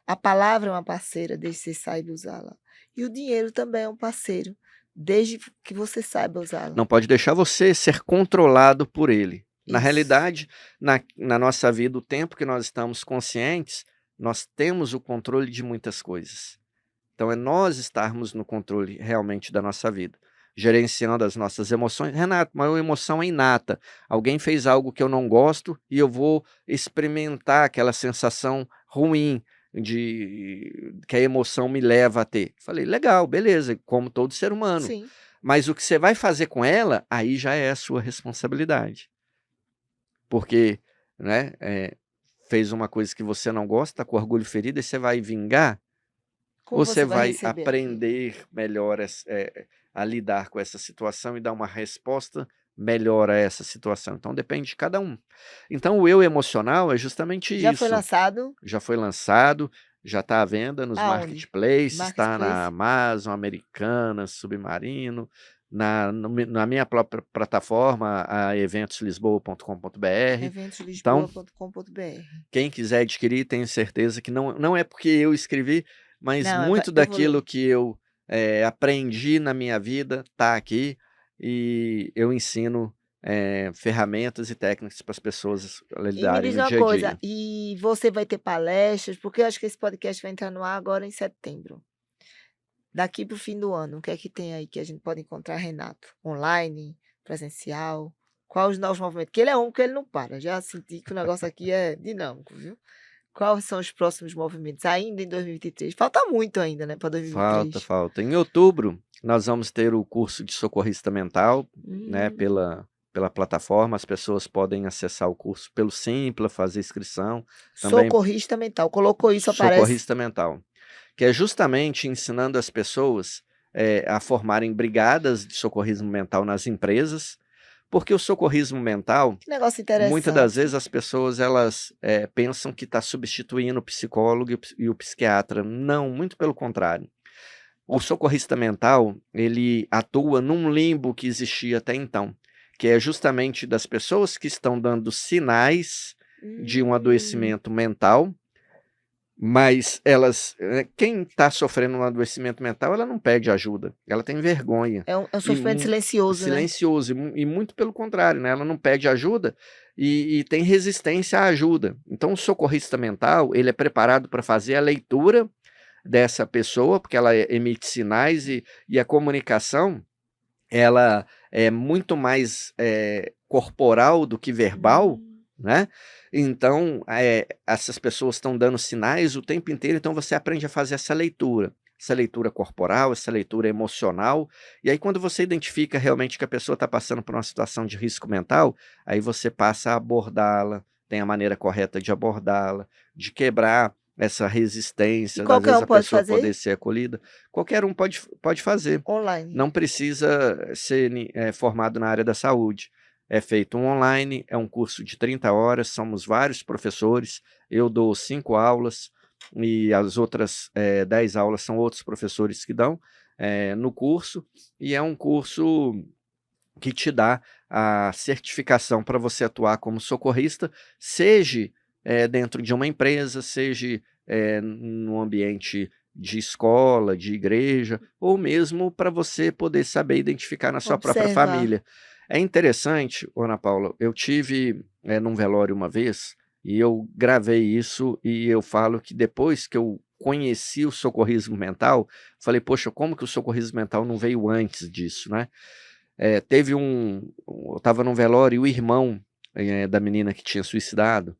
A palavra é uma parceira desde que você saiba usá-la. E o dinheiro também é um parceiro desde que você saiba usá-lo. Não pode deixar você ser controlado por ele. Na Isso. realidade, na nossa vida, o tempo que nós estamos conscientes, nós temos o controle de muitas coisas. Então é nós estarmos no controle realmente da nossa vida, gerenciando as nossas emoções. Renato, mas a emoção é inata. Alguém fez algo que eu não gosto e eu vou experimentar aquela sensação ruim que a emoção me leva a ter. Falei, legal, beleza, como todo ser humano. Sim. Mas o que você vai fazer com ela, aí já é a sua responsabilidade. Porque, né, fez uma coisa que você não gosta, está com orgulho ferido, e você vai vingar, Como ou você vai receber aquilo? aprender melhor a lidar com essa situação e dar uma resposta melhor a essa situação. Então depende de cada um. Então o eu emocional é justamente Já isso. foi lançado? Já foi lançado, já está à venda nos Aonde? marketplaces, está na Marketplace? Amazon, Americanas, Submarino, na minha própria plataforma, a eventoslisboa.com.br. Eventoslisboa.com.br. Quem quiser adquirir, tenho certeza que não é porque eu escrevi, mas Não, muito eu vou daquilo ler. que eu aprendi na minha vida está aqui, e eu ensino ferramentas e técnicas para as pessoas E me lidarem diz no uma dia a coisa, dia. e você vai ter palestras? Porque eu acho que esse podcast vai entrar no ar agora em setembro. Daqui para o fim do ano, o que é que tem aí que a gente pode encontrar, Renato? Online, presencial? Quais os novos movimentos? Porque ele é homem, que ele não para. Já senti que o negócio aqui é dinâmico, viu? Quais são os próximos movimentos ainda em 2023? Falta muito ainda, né, para 2023. Falta. Em outubro, nós vamos ter o curso de socorrista mental, né, pela plataforma. As pessoas podem acessar o curso pelo Simpla, fazer inscrição. Também Socorrista mental. Colocou isso, aparece. socorrista mental, que é justamente ensinando as pessoas a formarem brigadas de socorrismo mental nas empresas, porque o socorrismo mental, Que negócio interessante. muitas das vezes as pessoas elas pensam que está substituindo o psicólogo e o psiquiatra. Não, muito pelo contrário. O socorrista mental, ele atua num limbo que existia até então, que é justamente das pessoas que estão dando sinais de um adoecimento mental, mas quem está sofrendo um adoecimento mental, ela não pede ajuda, ela tem vergonha. É um sofrimento silencioso, né? Silencioso, e muito pelo contrário, né? Ela não pede ajuda e tem resistência à ajuda. Então o socorrista mental, ele é preparado para fazer a leitura dessa pessoa, porque ela emite sinais e a comunicação, ela é muito mais corporal do que verbal, Hum, né? Então, essas pessoas estão dando sinais o tempo inteiro, então você aprende a fazer essa leitura corporal, essa leitura emocional, e aí quando você identifica realmente que a pessoa está passando por uma situação de risco mental, aí você passa a abordá-la, tem a maneira correta de abordá-la, de quebrar essa E resistência, às qualquer vezes um a pode pessoa fazer poder ser acolhida. Qualquer um pode fazer. online. Não precisa ser formado na área da saúde. É feito um online, é um curso de 30 horas, somos vários professores, eu dou 5 aulas e as outras 10 aulas são outros professores que dão no curso, e é um curso que te dá a certificação para você atuar como socorrista, seja dentro de uma empresa, seja no ambiente de escola, de igreja, ou mesmo para você poder saber identificar na sua própria Observar. família. É interessante, Ana Paula, eu tive num velório uma vez e eu gravei isso e eu falo que depois que eu conheci o socorrismo mental, falei, poxa, como que o socorrismo mental não veio antes disso, né? Teve eu estava num velório e o irmão da menina que tinha suicidado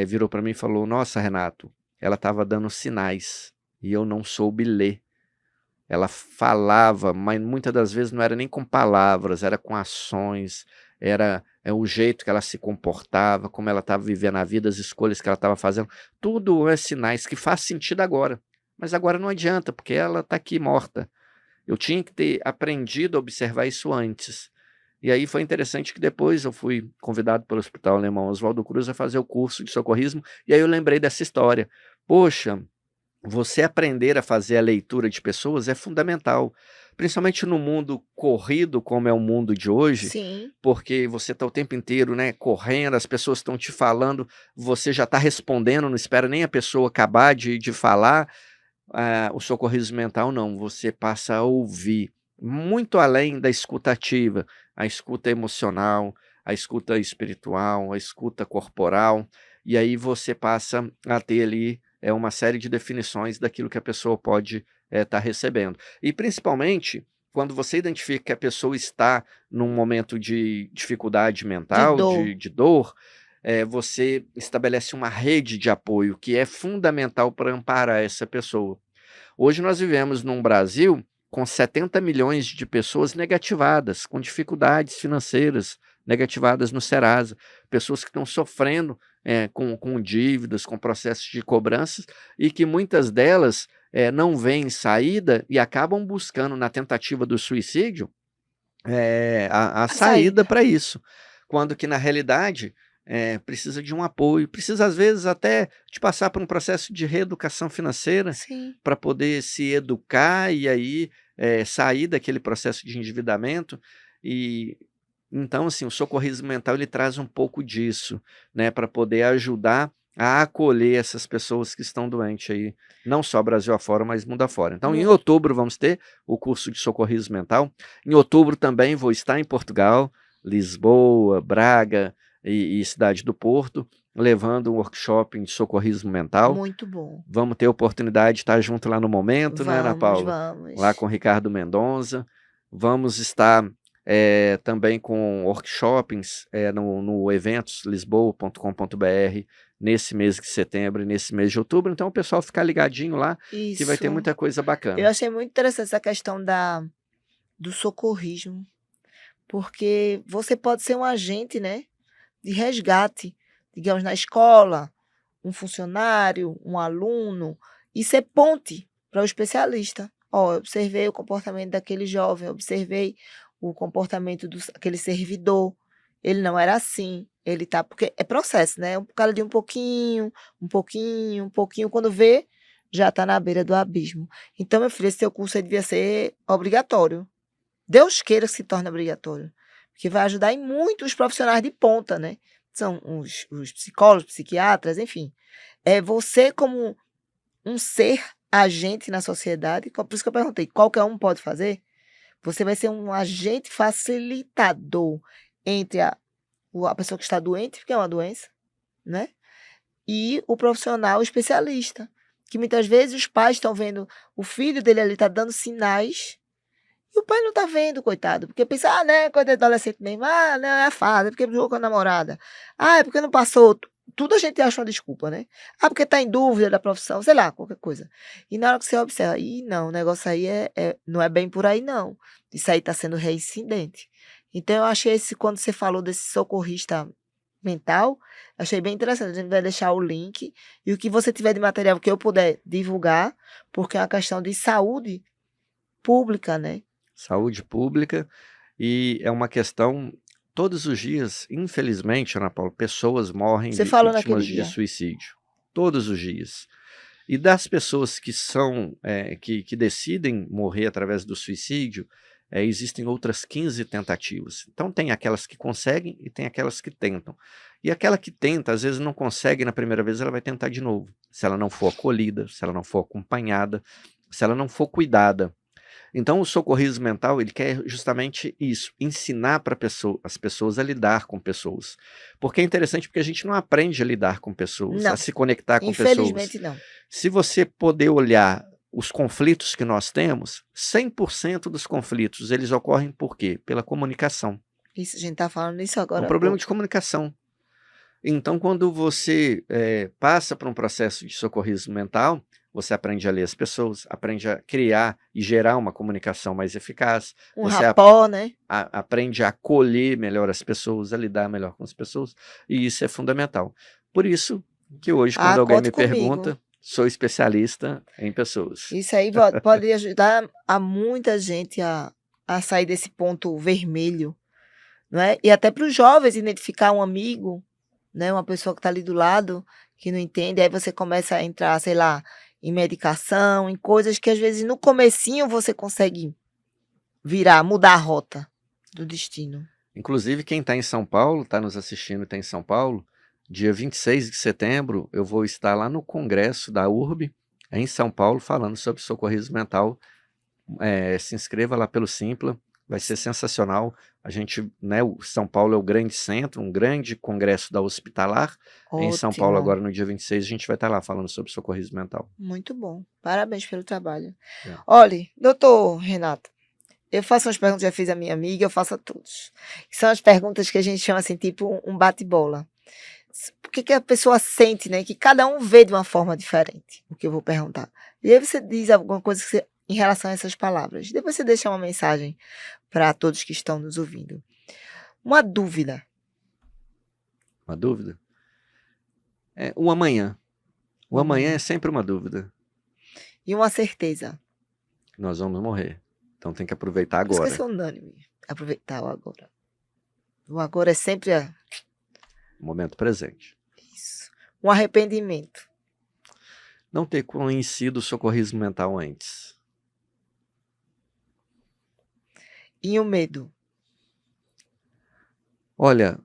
virou para mim e falou: Nossa, Renato, ela estava dando sinais e eu não soube ler. Ela falava, mas muitas das vezes não era nem com palavras, era com ações, era o jeito que ela se comportava, como ela estava vivendo a vida, as escolhas que ela estava fazendo. Tudo é sinais que faz sentido agora, mas agora não adianta, porque ela está aqui morta. Eu tinha que ter aprendido a observar isso antes. E aí foi interessante que depois eu fui convidado pelo Hospital Alemão Oswaldo Cruz a fazer o curso de socorrismo, e aí eu lembrei dessa história. Poxa, você aprender a fazer a leitura de pessoas é fundamental, principalmente no mundo corrido como é o mundo de hoje, Sim, porque você está o tempo inteiro, né, correndo, as pessoas estão te falando, você já está respondendo, não espera nem a pessoa acabar de falar. O socorrismo mental não, você passa a ouvir, muito além da escuta ativa, a escuta emocional, a escuta espiritual, a escuta corporal, e aí você passa a ter ali uma série de definições daquilo que a pessoa pode estar recebendo. E principalmente quando você identifica que a pessoa está num momento de dificuldade de mental, dor. de dor, você estabelece uma rede de apoio que é fundamental para amparar essa pessoa. Hoje nós vivemos num Brasil com 70 milhões de pessoas negativadas, com dificuldades financeiras, negativadas no Serasa, pessoas que estão sofrendo com dívidas, com processos de cobranças, e que muitas delas não veem saída e acabam buscando, na tentativa do suicídio, a A saída saída. para isso, quando que na realidade precisa de um apoio, precisa às vezes até de passar por um processo de reeducação financeira Sim. para poder se educar e aí sair daquele processo de endividamento. E então assim, o socorrismo mental ele traz um pouco disso, né, para poder ajudar a acolher essas pessoas que estão doentes aí, não só Brasil afora, mas mundo afora. Então, em Mu- outubro vamos ter o curso de socorrismo mental. Em outubro também vou estar em Portugal, Lisboa, Braga e Cidade do Porto, levando um workshop de socorrismo mental. Muito bom. Vamos ter a oportunidade de estar junto lá no momento, né, Ana Vamos, Paula? Lá vamos. com o Ricardo Mendonça. Vamos estar também com workshops no eventos lisboa.com.br nesse mês de setembro e nesse mês de outubro. Então, o pessoal ficar ligadinho lá, que vai ter Isso. muita coisa Eu bacana. achei muito interessante essa questão do socorrismo, porque você pode ser um agente, né, de resgate, digamos, na escola, um funcionário, um aluno, e ser ponte para o especialista. Ó, eu observei o comportamento daquele jovem, observei o comportamento aquele servidor. Ele não era assim. Ele tá. Porque é processo, né? Um cara de um pouquinho, um pouquinho, um pouquinho. Quando vê, já está na beira do abismo. Então, meu filho, esse seu curso aí devia ser obrigatório. Deus queira que se torne obrigatório. Porque vai ajudar em muito os profissionais de ponta, né? São os psicólogos, psiquiatras, enfim. É você como um ser agente na sociedade, por isso que eu perguntei, qualquer um pode fazer? Você vai ser um agente facilitador entre a pessoa que está doente, porque é uma doença, né? E o profissional especialista, que muitas vezes os pais estão vendo o filho dele ali tá dando sinais e o pai não tá vendo, coitado, porque pensa, né, quando é adolescente mesmo, né, é fada, é porque brigou com a namorada, é porque não passou, tudo a gente acha uma desculpa, né? Porque tá em dúvida da profissão, sei lá, qualquer coisa. E na hora que você observa, não, o negócio aí não é bem por aí, não. Isso aí tá sendo reincidente. Então, eu achei quando você falou desse socorrista mental, achei bem interessante. A gente vai deixar o link e o que você tiver de material que eu puder divulgar, porque é uma questão de saúde pública, né? Saúde pública, e é uma questão, todos os dias, infelizmente, Ana Paula, pessoas morrem Você falou vítimas naquele de dia. suicídio. Todos os dias. E das pessoas que que decidem morrer através do suicídio, existem outras 15 tentativas. Então tem aquelas que conseguem e tem aquelas que tentam. E aquela que tenta, às vezes não consegue na primeira vez, ela vai tentar de novo. Se ela não for acolhida, se ela não for acompanhada, se ela não for cuidada. Então o socorrismo mental, ele quer justamente isso, ensinar para as pessoas a lidar com pessoas. Porque é interessante porque a gente não aprende a lidar com pessoas, a Não, se conectar com pessoas. infelizmente não. Se você poder olhar os conflitos que nós temos, 100% dos conflitos, eles ocorrem por quê? Pela comunicação. Isso, a gente tá falando isso É agora um há problema de pouco. comunicação. Então, quando você passa por um processo de socorrismo mental, você aprende a ler as pessoas, aprende a criar e gerar uma comunicação mais eficaz, Um você rapó, né? aprende a acolher melhor as pessoas, a lidar melhor com as pessoas, e isso é fundamental. Por isso que hoje, quando alguém Conte me comigo. pergunta, sou especialista em pessoas. Isso aí pode ajudar a muita gente a sair desse ponto vermelho, não é? E até para os jovens identificar um amigo, né? Uma pessoa que está ali do lado, que não entende, aí você começa a entrar, sei lá, em medicação, em coisas que às vezes no comecinho você consegue mudar a rota do destino. Inclusive, quem está em São Paulo, está nos assistindo e está em São Paulo, dia 26 de setembro, eu vou estar lá no congresso da URB, em São Paulo, falando sobre socorrismo mental. Se inscreva lá pelo Simpla, vai ser sensacional. A gente, né, o São Paulo é o grande centro, um grande congresso da Hospitalar. Em São Paulo, Ótimo, agora no dia 26, a gente vai estar lá falando sobre socorrismo mental. muito bom. Parabéns pelo trabalho. É. Olha, doutor Renato, eu faço umas perguntas, já fiz a minha amiga, eu faço a todos. São as perguntas que a gente chama assim, tipo um bate-bola. Por que a pessoa sente, né? Que cada um vê de uma forma diferente, o que eu vou perguntar. E aí você diz alguma coisa em relação a essas palavras. Depois você deixa uma mensagem para todos que estão nos ouvindo. Uma dúvida. Uma dúvida? O amanhã. O amanhã é sempre uma dúvida. E uma certeza. Nós vamos morrer. Então tem que aproveitar Por isso que eu agora. sou unânime. Aproveitar o agora. O agora é sempre O momento presente. isso. Um arrependimento. Não ter conhecido o socorrismo mental antes. E o medo. Olha,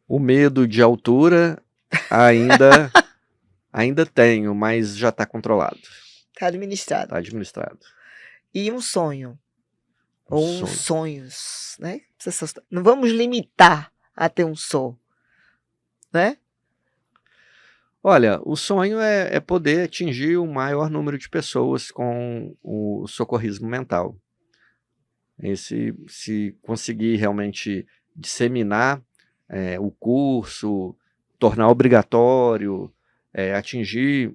o medo de altura ainda tenho, mas já está controlado. Está administrado. Está administrado. E um sonho. Um Ou sonho. uns sonhos, né? Não vamos limitar a ter um só, né? Olha, o sonho é poder atingir o maior número de pessoas com o socorrismo mental. Se conseguir realmente disseminar o curso, tornar obrigatório, atingir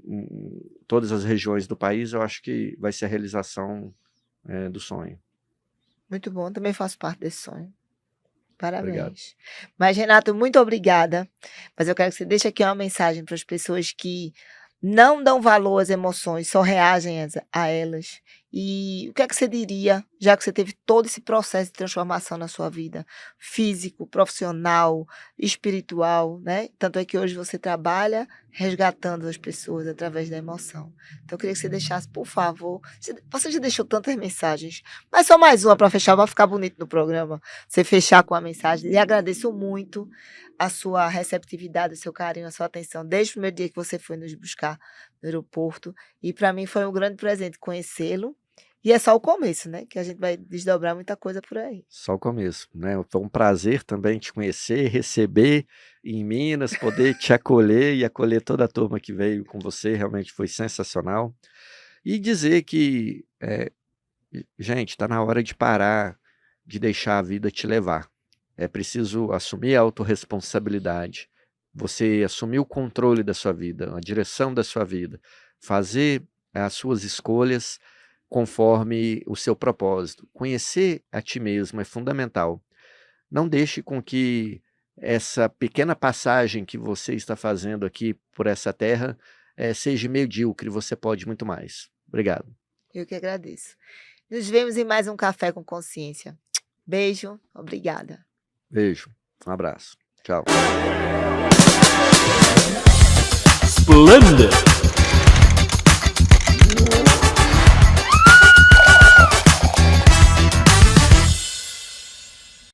todas as regiões do país, eu acho que vai ser a realização do sonho. Muito bom, também faço parte desse sonho. Parabéns. Obrigado. Mas, Renato, muito obrigada. Mas eu quero que você deixe aqui uma mensagem para as pessoas que não dão valor às emoções, só reagem a elas. E o que é que você diria, já que você teve todo esse processo de transformação na sua vida, físico, profissional, espiritual, né? Tanto é que hoje você trabalha resgatando as pessoas através da emoção. Então, eu queria que você deixasse, por favor. Você já deixou tantas mensagens, mas só mais uma para fechar, vai ficar bonito no programa. Você fechar com a mensagem. Lhe agradeço muito a sua receptividade, o seu carinho, a sua atenção, desde o primeiro dia que você foi nos buscar no aeroporto. E para mim foi um grande presente conhecê-lo E é só o começo, né? Que a gente vai desdobrar muita coisa por aí. Só o começo, né? Foi um prazer também te conhecer, receber em Minas, poder te acolher e acolher toda a turma que veio com você, realmente foi sensacional. E dizer que, gente, está na hora de parar de deixar a vida te levar. É preciso assumir a autorresponsabilidade, você assumir o controle da sua vida, a direção da sua vida, fazer as suas escolhas conforme o seu propósito. Conhecer a ti mesmo é fundamental. Não deixe com que essa pequena passagem que você está fazendo aqui por essa terra seja medíocre, você pode muito mais. Obrigado. Eu que agradeço. Nos vemos em mais um Café com Consciência. Beijo, obrigada. Beijo, um abraço. Tchau. Splendid.